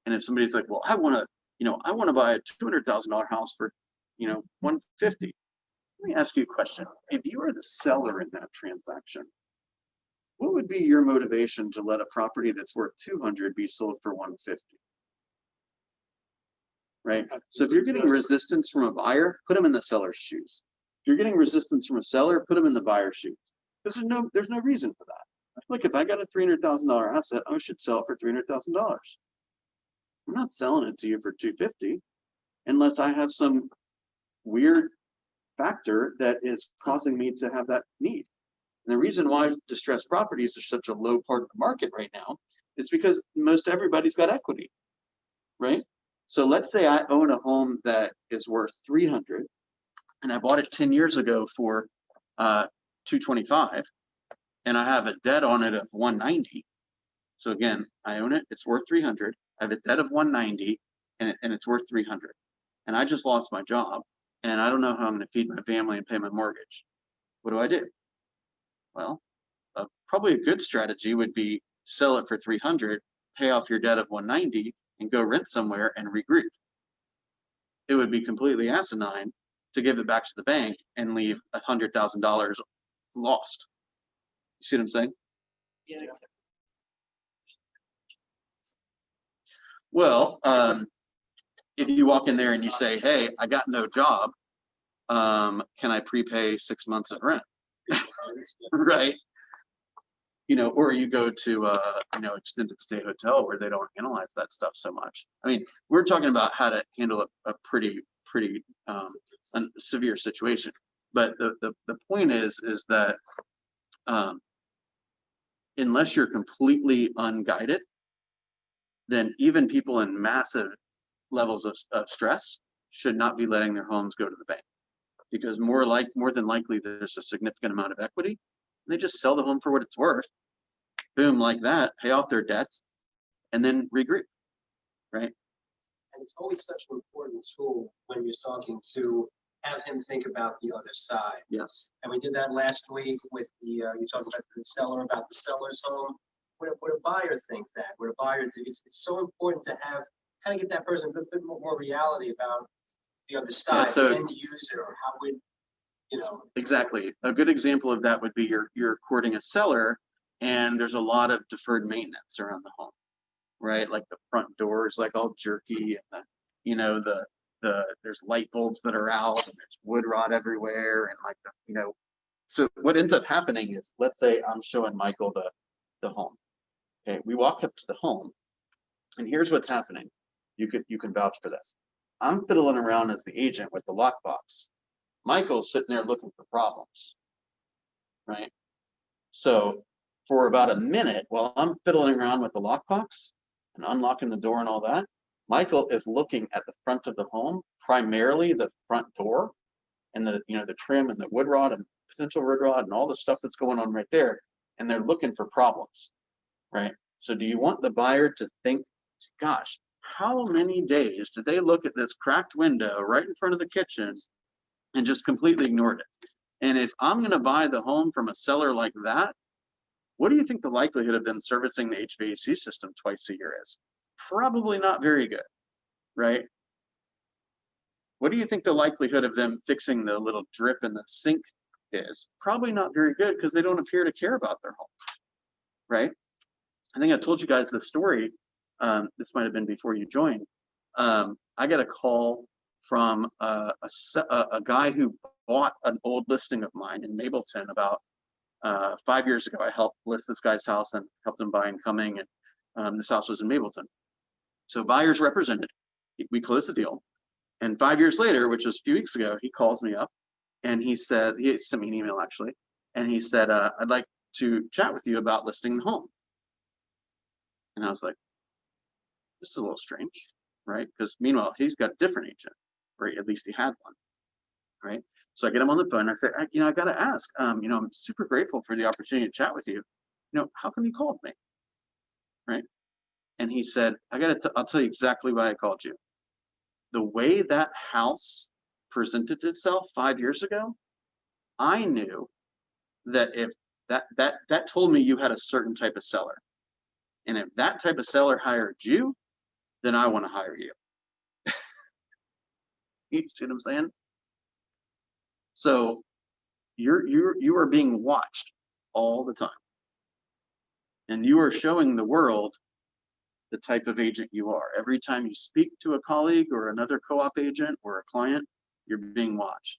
And if somebody's like, well, I want to buy a $200,000 house for, $150,000. Let me ask you a question. If you are the seller in that transaction, what would be your motivation to let a property that's worth $200,000 be sold for $150,000? Right. So if you're getting resistance from a buyer, put them in the seller's shoes. If you're getting resistance from a seller, put them in the buyer's shoes. There's no reason for that. Look, if I got a $300,000 asset, I should sell it for $300,000. I'm not selling it to you for $250,000 unless I have some weird factor that is causing me to have that need. And the reason why distressed properties are such a low part of the market right now is because most everybody's got equity, right? So let's say I own a home that is worth $300,000 and I bought it 10 years ago for $225,000 and I have a debt on it of $190,000. So again, I own it, it's worth $300,000. I have a debt of $190,000 and it's worth $300,000. And I just lost my job and I don't know how I'm going to feed my family and pay my mortgage. What do I do? Well, probably a good strategy would be sell it for $300,000, pay off your debt of $190,000 and go rent somewhere and regroup. It would be completely asinine to give it back to the bank and leave $100,000 lost. You see what I'm saying? Yeah, exactly. Well, if you walk in there and you say, hey, I got no job, can I prepay 6 months of rent? Right. Or you go to extended stay hotel where they don't analyze that stuff so much. I mean, we're talking about how to handle a pretty severe situation. But the point is that unless you're completely unguided, then even people in massive levels of stress should not be letting their homes go to the bank, because more than likely there's a significant amount of equity. They just sell the home for what it's worth, boom, like that, pay off their debts, and then regroup, right? And it's always such an important tool when you're talking to have him think about the other side. Yes. And we did that last week with the, you talked about the seller, about the seller's home. Would a buyer think that? Would a buyer do? It's so important to have, kind of get that person a bit more reality about the other side, so, the end user, or how would, Exactly. A good example of that would be you're courting a seller and there's a lot of deferred maintenance around the home, right? Like the front door is like all jerky and there's light bulbs that are out and there's wood rot everywhere and so what ends up happening is, let's say I'm showing Michael the home. Okay, we walk up to the home and here's what's happening. You can vouch for this. I'm fiddling around as the agent with the lockbox. Michael's sitting there looking for problems, right? So for about a minute, while I'm fiddling around with the lockbox and unlocking the door and all that, Michael is looking at the front of the home, primarily the front door and the trim and the wood rot and potential wood rot and all the stuff that's going on right there. And they're looking for problems, right? So do you want the buyer to think, gosh, how many days did they look at this cracked window right in front of the kitchen and just completely ignored it? And if I'm going to buy the home from a seller like that, what do you think the likelihood of them servicing the HVAC system twice a year is? Probably not very good, right? What do you think the likelihood of them fixing the little drip in the sink is? Probably not very good because they don't appear to care about their home, right? I think I told you guys the story. This might have been before you joined. I got a call from a guy who bought an old listing of mine in Mableton about 5 years ago. I helped list this guy's house and helped him buy incoming, and this house was in Mableton. So buyers represented. We closed the deal. And 5 years later, which was a few weeks ago, he calls me up and he said, he sent me an email actually, and he said, I'd like to chat with you about listing the home. And I was like, this is a little strange, right? Because meanwhile, he's got a different agent, or at least he had one, right? So I get him on the phone. I say, I got to ask, I'm super grateful for the opportunity to chat with you. How come you called me, right? And he said, I'll tell you exactly why I called you. The way that house presented itself 5 years ago, I knew that if that told me you had a certain type of seller. And if that type of seller hired you, then I want to hire you. You see what I'm saying? So you are being watched all the time. And you are showing the world the type of agent you are. Every time you speak to a colleague or another co-op agent or a client, you're being watched,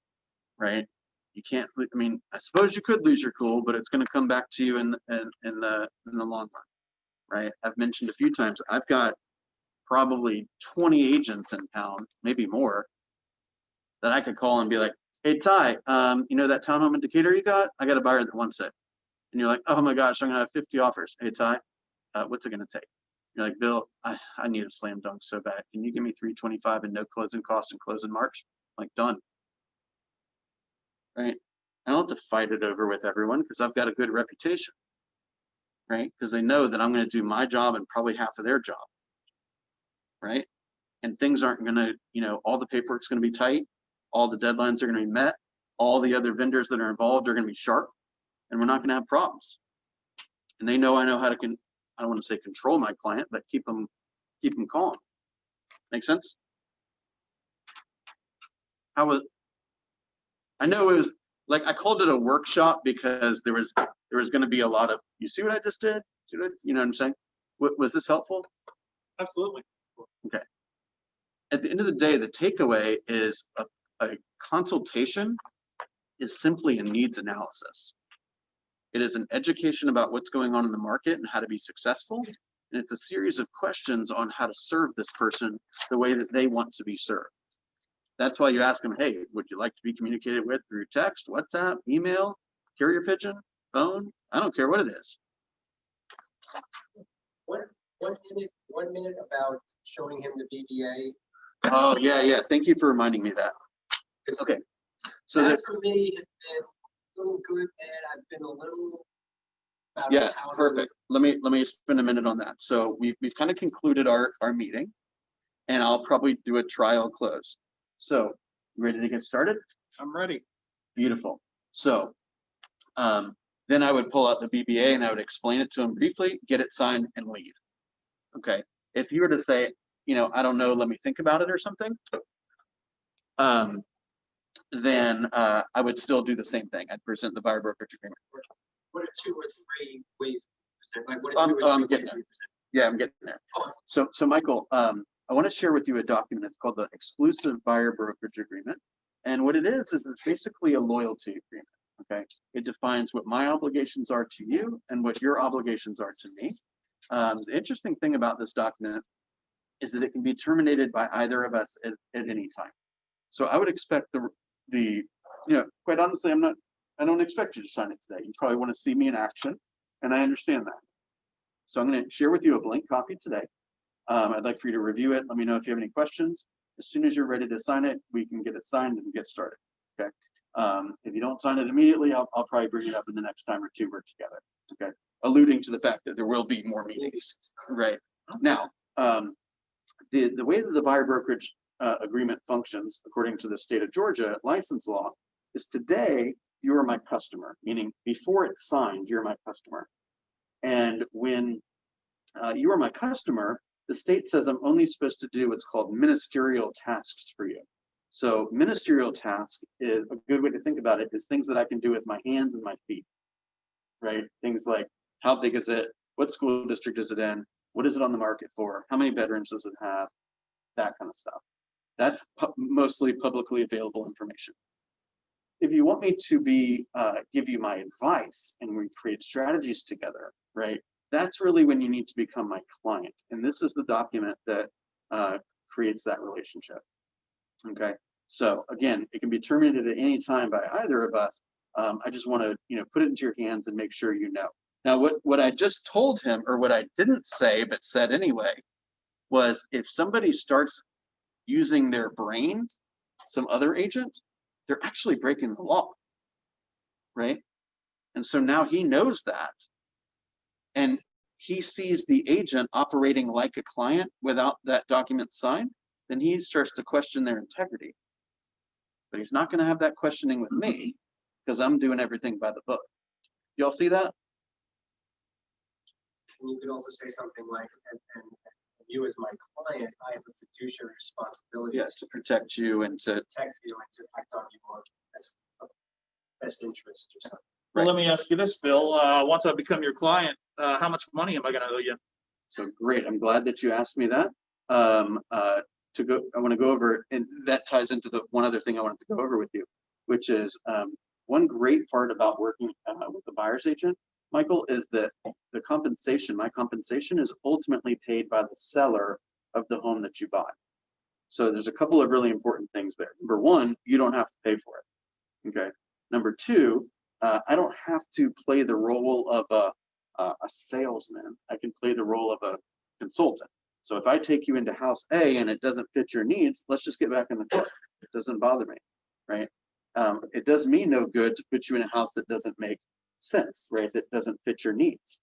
right? You can't, I suppose you could lose your cool, but it's going to come back to you in the long run, right? I've mentioned a few times, I've got probably 20 agents in town, maybe more, that I could call and be like, hey, Ty, that townhome in Decatur you got? I got a buyer that wants it. And you're like, oh my gosh, I'm gonna have 50 offers. Hey, Ty, what's it gonna take? You're like, Bill, I need a slam dunk so bad. Can you give me 325 and no closing costs and close in March? I'm like, done. Right? I don't have to fight it over with everyone because I've got a good reputation, right? Because they know that I'm going to do my job and probably half of their job, right? And things aren't going to, all the paperwork's going to be tight, all the deadlines are going to be met, all the other vendors that are involved are going to be sharp, and we're not going to have problems. And they know I know how to, I don't want to say control my client, but keep them calm. Make sense? I know it was like, I called it a workshop because there was going to be a lot of, you see what I just did? You know what I'm saying? Was this helpful? Absolutely. Okay. At the end of the day, the takeaway is a consultation is simply a needs analysis. It is an education about what's going on in the market and how to be successful. And it's a series of questions on how to serve this person the way that they want to be served. That's why you ask them, hey, would you like to be communicated with through text, WhatsApp, email, carrier pigeon, phone? I don't care what it is. One minute about showing him the BBA. Oh, yeah. Thank you for reminding me of that. Okay. So that for me has been a little good, and I've been a little. Yeah, perfect. Let me spend a minute on that. So we've kind of concluded our meeting, and I'll probably do a trial close. So, ready to get started? I'm ready. Beautiful. So, then I would pull out the BBA and I would explain it to him briefly, get it signed, and leave. Okay. If you were to say, I don't know, let me think about it or something, then I would still do the same thing. I'd present the buyer brokerage agreement. What are 2 or 3 ways? Like, what I'm are 2 or 3 getting ways? there. Yeah, I'm getting there. Oh. So Michael, I want to share with you a document. It's called the Exclusive Buyer Brokerage Agreement. And what it is it's basically a loyalty agreement, okay? It defines what my obligations are to you and what your obligations are to me. The interesting thing about this document is that it can be terminated by either of us at any time. So I would expect quite honestly, I don't expect you to sign it today. You probably want to see me in action, and I understand that. So I'm going to share with you a blank copy today. I'd like for you to review it. Let me know if you have any questions. As soon as you're ready to sign it, we can get it signed and get started. Okay. If you don't sign it immediately, I'll probably bring it up in the next time or two we're together. Okay. Alluding to the fact that there will be more meetings. Right. Now, the way that the buyer brokerage agreement functions, according to the state of Georgia license law, is today you are my customer, meaning before it's signed, you're my customer. And when you are my customer, the state says I'm only supposed to do what's called ministerial tasks for you. So ministerial task is a good way to think about it, is things that I can do with my hands and my feet, right? Things like, how big is it? What school district is it in? What is it on the market for? How many bedrooms does it have? That kind of stuff. That's mostly publicly available information. If you want me to give you my advice and we create strategies together, right? That's really when you need to become my client. And this is the document that creates that relationship. Okay. So again, it can be terminated at any time by either of us. I just want to, put it into your hands and make sure you know. Now, what I just told him, or what I didn't say but said anyway, was if somebody starts using their brain, some other agent, they're actually breaking the law, right? And so now he knows that, and he sees the agent operating like a client without that document signed, then he starts to question their integrity. But he's not going to have that questioning with me because I'm doing everything by the book. Y'all see that? And you could also say something like, and you as my client, I have a fiduciary responsibility. Yes, to protect you and to protect you and to act on your best interest or something. Well, Right. let me ask you this, Bill. Once I become your client, how much money am I gonna owe you? So great. I'm glad that you asked me that. I want to go over, and that ties into the one other thing I wanted to go over with you, which is one great part about working with the buyer's agent, Michael, is that the compensation, my compensation, is ultimately paid by the seller of the home that you buy. So there's a couple of really important things there. Number one, you don't have to pay for it. Okay. Number two, I don't have to play the role of a salesman. I can play the role of a consultant. So if I take you into house A and it doesn't fit your needs, let's just get back in the car. It doesn't bother me, right? It does me no good to put you in a house that doesn't make sense, right? That doesn't fit your needs.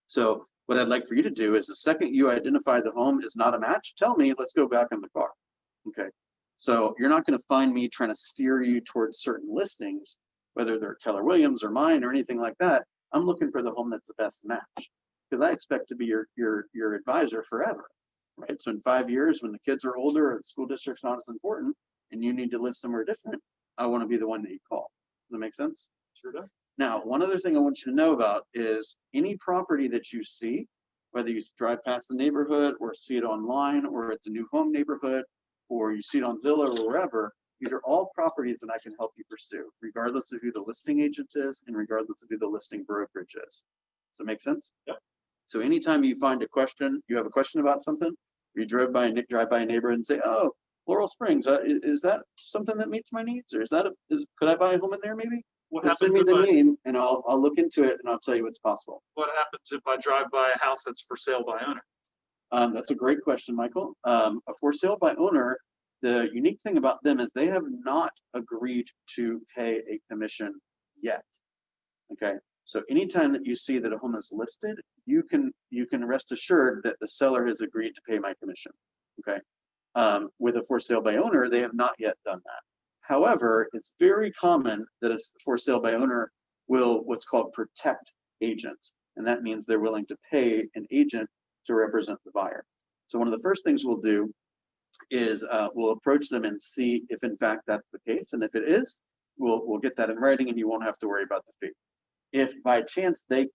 So what I'd like for you to do is the second you identify the home is not a match, tell me, let's go back in the car. Okay. So you're not going to find me trying to steer you towards certain listings, whether they're Keller Williams or mine or anything like that. I'm looking for the home that's the best match because I expect to be your advisor forever, right? So in 5 years, when the kids are older or the school district's not as important and you need to live somewhere different, I want to be the one that you call. Does that make sense? Sure does. Now, one other thing I want you to know about is any property that you see, whether you drive past the neighborhood or see it online or it's a new home neighborhood or you see it on Zillow or wherever, these are all properties that I can help you pursue, regardless of who the listing agent is and regardless of who the listing brokerage is. Does that make sense? Yep. So anytime you find a question, you have a question about something, or you drive by a neighborhood and say, "Oh, Laurel Springs, is that something that meets my needs, or could I buy a home in there maybe?" What Just send happens me if the name, and I'll look into it, and I'll tell you what's possible. what happens if I drive by a house that's for sale by owner? That's a great question, Michael. A for sale by owner, the unique thing about them is they have not agreed to pay a commission yet. Okay, so anytime that you see that a home is listed, you can rest assured that the seller has agreed to pay my commission. Okay, with a for sale by owner, they have not yet done that. However, it's very common that a for sale by owner will what's called protect agents, and that means they're willing to pay an agent to represent the buyer. So one of the first things we'll do is we'll approach them and see if in fact that's the case, and if it is, we'll get that in writing, and you won't have to worry about the fee. If by chance they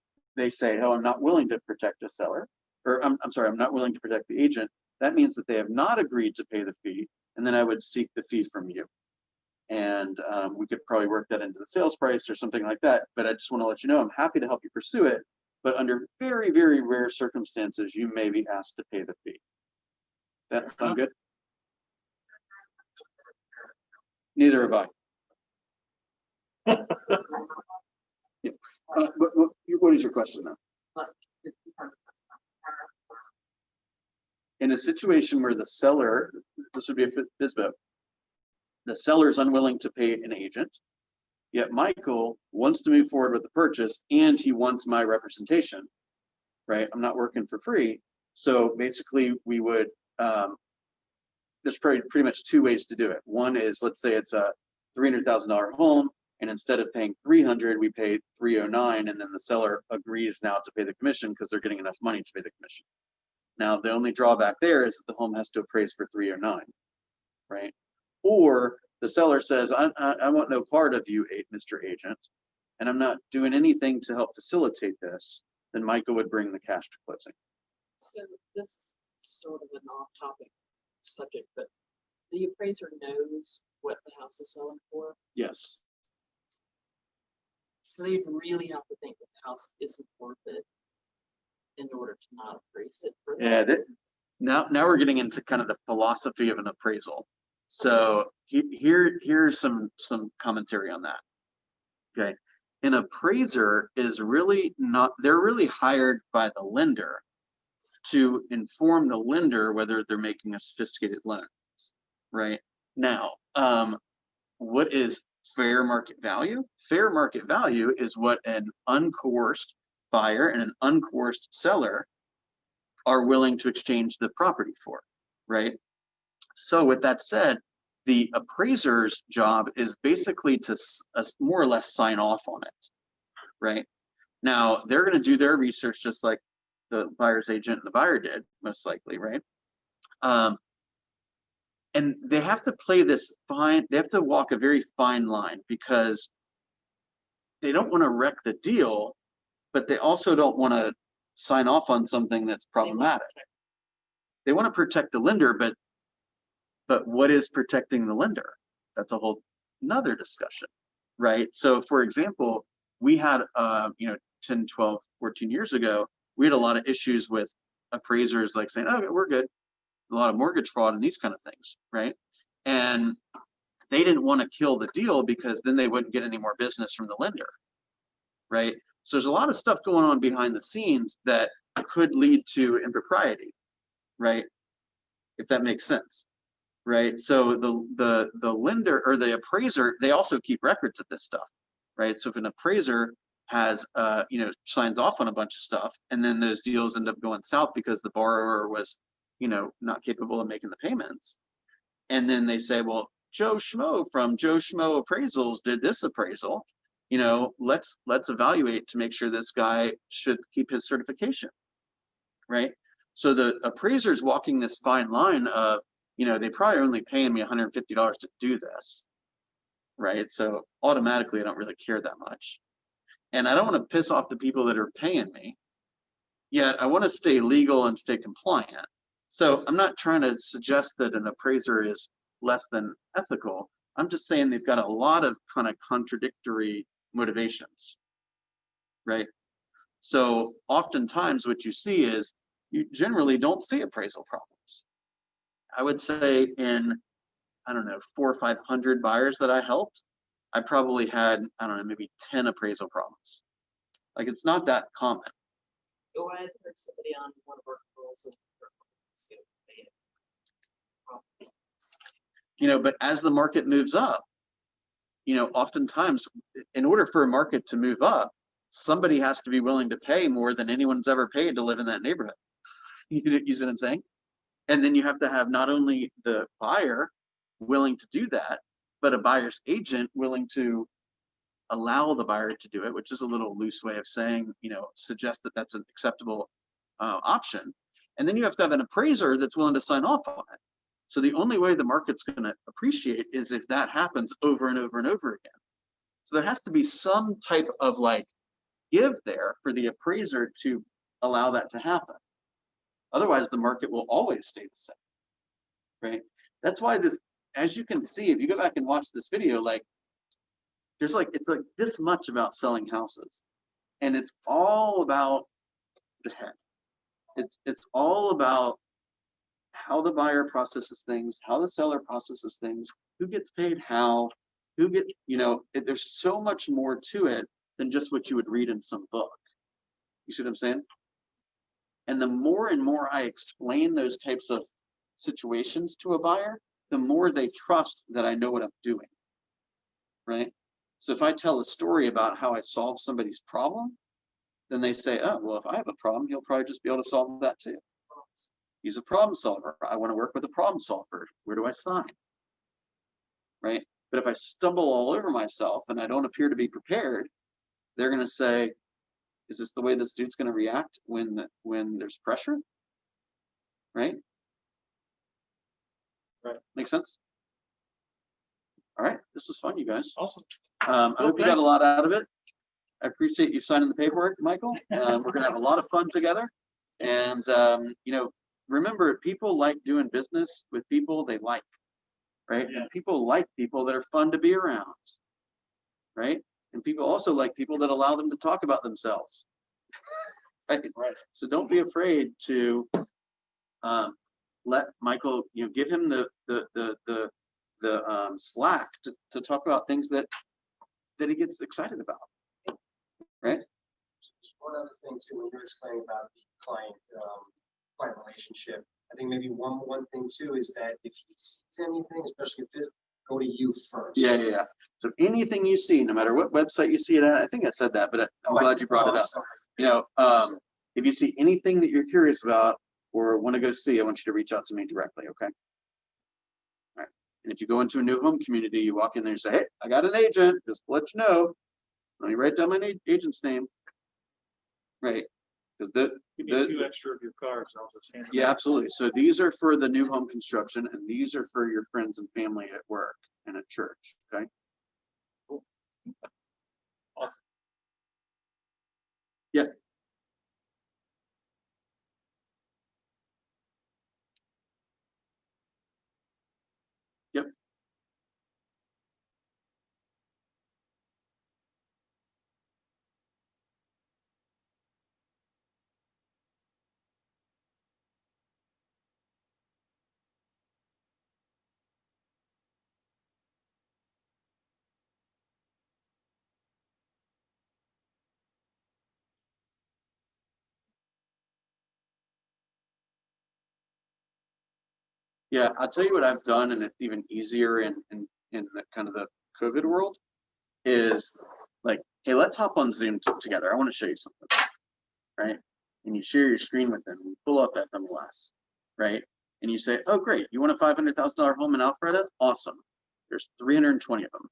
say, "Oh, I'm not willing to protect a seller," or I'm sorry, I'm not willing to protect the agent, that means that they have not agreed to pay the fee, and then I would seek the fee from you. And we could probably work that into the sales price or something like that. But I just want to let you know I'm happy to help you pursue it. But under very, very rare circumstances, you may be asked to pay the fee. That sound good? Neither have I. Yeah. What is your question now? In a situation where the seller, this would be a FISBO, the seller is unwilling to pay an agent, yet Michael wants to move forward with the purchase and he wants my representation, right? I'm not working for free. So basically we would, there's pretty much two ways to do it. One is, let's say it's a $300,000 home, and instead of paying $300,000, we pay $309,000, and then the seller agrees now to pay the commission because they're getting enough money to pay the commission. Now, the only drawback there is that the home has to appraise for $309,000, right? Or the seller says, I want no part of you, Mr. Agent, and I'm not doing anything to help facilitate this, then Michael would bring the cash to closing. So this is sort of an off-topic subject, but the appraiser knows what the house is selling for, Yes. so they really have to think that the house isn't worth it in order to not appraise it for Yeah, that. now we're getting into kind of the philosophy of an appraisal. So here's some commentary on that. Okay. An appraiser is really not, they're really hired by the lender to inform the lender whether they're making a sophisticated loan. Right now, what is fair market value? Fair market value is what an uncoerced buyer and an uncoerced seller are willing to exchange the property for, right? So with that said, the appraiser's job is basically to more or less sign off on it, right? Now, they're going to do their research just like the buyer's agent and the buyer did, most likely, right? And they have to play this fine, they have to walk a very fine line because they don't want to wreck the deal, but they also don't want to sign off on something that's problematic. They want to protect the lender, but what is protecting the lender? That's a whole another discussion, right? So for example, we had 10, 12, 14 years ago, we had a lot of issues with appraisers like saying, oh, we're good. A lot of mortgage fraud and these kind of things, right? And they didn't want to kill the deal because then they wouldn't get any more business from the lender, right? So there's a lot of stuff going on behind the scenes that could lead to impropriety, right? If that makes sense, right? So the lender or the appraiser, they also keep records of this stuff, right? So if an appraiser has signs off on a bunch of stuff and then those deals end up going south because the borrower was not capable of making the payments, and then they say, well, Joe Schmo from Joe Schmo Appraisals did this appraisal, let's evaluate to make sure this guy should keep his certification, right? So the appraiser's walking this fine line of, they probably only paying me $150 to do this, right? So automatically I don't really care that much. And I don't want to piss off the people that are paying me, yet I want to stay legal and stay compliant. So I'm not trying to suggest that an appraiser is less than ethical. I'm just saying they've got a lot of kind of contradictory motivations, right? So oftentimes what you see is you generally don't see appraisal problems. I would say in, 400 or 500 buyers that I helped, I probably had, maybe 10 appraisal problems. Like it's not that common. Oh, I had heard somebody on one of our calls and but as the market moves up, oftentimes in order for a market to move up, somebody has to be willing to pay more than anyone's ever paid to live in that neighborhood. You see what I'm saying? And then you have to have not only the buyer willing to do that, but a buyer's agent willing to allow the buyer to do it, which is a little loose way of saying, suggest that that's an acceptable option. And then you have to have an appraiser that's willing to sign off on it. So the only way the market's going to appreciate is if that happens over and over and over again. So there has to be some type of give there for the appraiser to allow that to happen. Otherwise, the market will always stay the same, right? That's why this, as you can see, if you go back and watch this video, it's like this much about selling houses, and it's all about the head. It's all about how the buyer processes things, how the seller processes things, who gets paid how, there's so much more to it than just what you would read in some book. You see what I'm saying? And the more and more I explain those types of situations to a buyer, the more they trust that I know what I'm doing, right? So if I tell a story about how I solved somebody's problem, then they say, oh, well, if I have a problem, he'll probably just be able to solve that too. He's a problem solver. I want to work with a problem solver. Where do I sign? Right? But if I stumble all over myself and I don't appear to be prepared, they're going to say, is this the way this dude's going to react when there's pressure? Right? Right. Make sense? All right, this was fun, you guys. Awesome. I hope you got a lot out of it. I appreciate you signing the paperwork, Michael. We're gonna have a lot of fun together. And, you know, remember, people like doing business with people they like, right? Yeah. And people like people that are fun to be around, right? And people also like people that allow them to talk about themselves. Right? Right. So don't be afraid to let Michael, you know, give him the slack to talk about things that he gets excited about. Right? Just one other thing too, when you're explaining about the client relationship, I think maybe one thing too is that if he sees anything, especially if it, go to you first. Yeah. So anything you see, no matter what website you see it at, I think I said that, but I'm glad you brought it up. You know, if you see anything that you're curious about or want to go see, I want you to reach out to me directly, okay? All right. And if you go into a new home community, you walk in there and say, hey, I got an agent, just to let you know. Let me write down my agent's name. Right. Because Give me 2 extra of your cards. I'll just hand them yeah, out. absolutely. So these are for the new home construction, and these are for your friends and family at work and at church. Okay. Awesome. Yeah. Yep. Yeah, I'll tell you what I've done, and it's even easier in the kind of the COVID world is like, hey, let's hop on Zoom together. I want to show you something, right? And you share your screen with them, and you pull up FMLS, right? And you say, oh, great, you want a $500,000 home in Alpharetta? Awesome. There's 320 of them.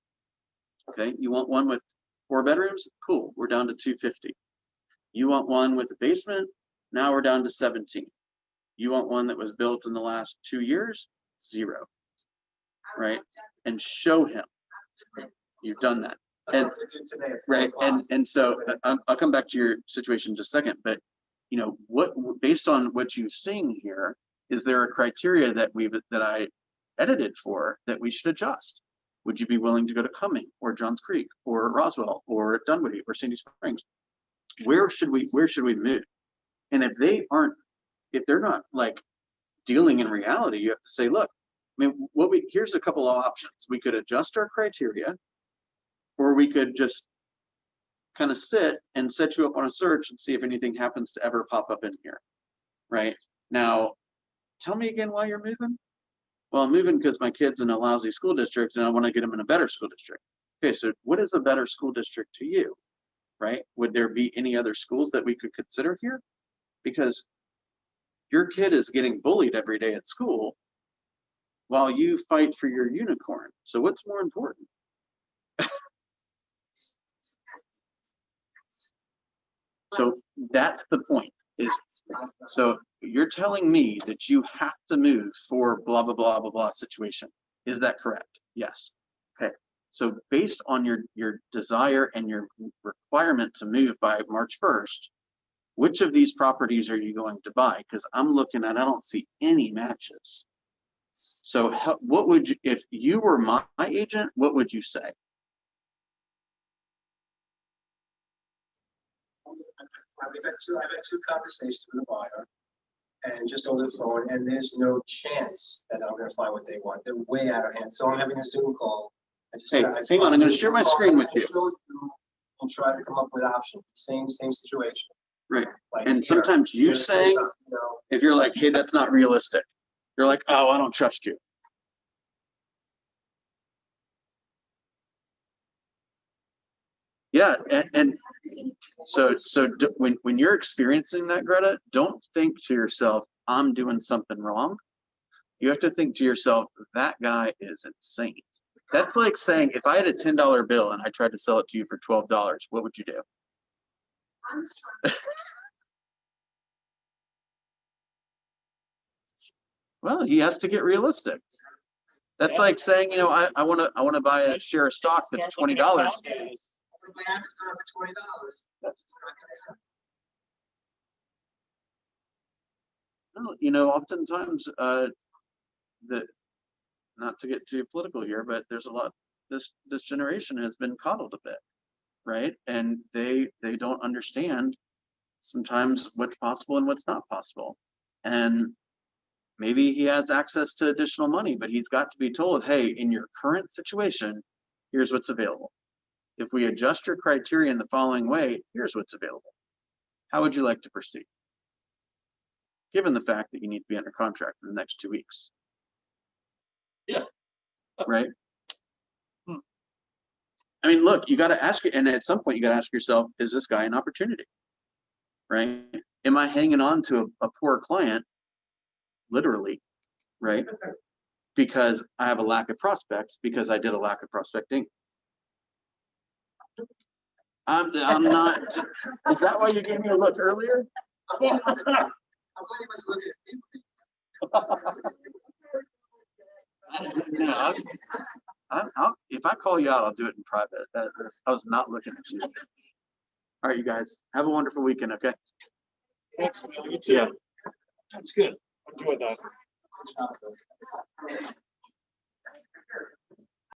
Okay, you want one with 4 bedrooms? Cool, we're down to 250. You want one with a basement? Now we're down to 17. You want one that was built in the last 2 years? 0. Right? And show him you've done that. And right, and so I'll come back to your situation in just a second, but you know what, based on what you've seen here, is there a criteria that I edited for that we should adjust? Would you be willing to go to Cumming or Johns Creek or Roswell or Dunwoody or Sandy Springs? Where should we move? And if they're not like dealing in reality, you have to say, look, I mean, here's a couple of options. We could adjust our criteria, or we could just kind of sit and set you up on a search and see if anything happens to ever pop up in here. Right now, tell me again why you're moving. Well, I'm moving because my kid's in a lousy school district and I want to get him in a better school district. Okay, so what is a better school district to you? Right? Would there be any other schools that we could consider here? Because your kid is getting bullied every day at school while you fight for your unicorn. So what's more important? So that's the point. So you're telling me that you have to move for blah, blah, blah, blah, blah situation. Is that correct? Yes. Okay. So based on your desire and your requirement to move by March 1st, which of these properties are you going to buy? Because I'm looking at, I don't see any matches. So what would you, if you were my agent, what would you say? I've had two conversations with the buyer, and just over the phone, and there's no chance that I'm going to find what they want. They're way out of hand. So I'm having a Zoom call. Hey, hang on, I'm going to share my screen with you. And try to come up with options. Same situation. Right. Like and sometimes you saying, if you're like, hey, that's not realistic, you're like, oh, I don't trust you. Yeah, and so when you're experiencing that, Greta, don't think to yourself, I'm doing something wrong. You have to think to yourself, that guy is insane. That's like saying, if I had a $10 bill and I tried to sell it to you for $12, what would you do? Well, he has to get realistic. That's like saying, you know, I wanna buy a share of stock that's $20. What Amazon for $20? That's not gonna happen. Well, you know, oftentimes, not to get too political here, but there's a lot, this generation has been coddled a bit, right? And they don't understand sometimes what's possible and what's not possible. And maybe he has access to additional money, but he's got to be told, hey, in your current situation, here's what's available. If we adjust your criteria in the following way, here's what's available. How would you like to proceed? Given the fact that you need to be under contract in the next 2 weeks. Yeah. Right? Hmm. I mean, look, you got to ask it, and at some point you got to ask yourself, is this guy an opportunity? Right? Am I hanging on to a poor client, literally, right? Because I have a lack of prospects, because I did a lack of prospecting. I'm not, is that why you gave me a look earlier? I'm glad he was looking at me. No, if I call you out, I'll do it in private. I was not looking at you. All right, you guys, have a wonderful weekend, okay? Thanks, you too. That's good. Enjoy that.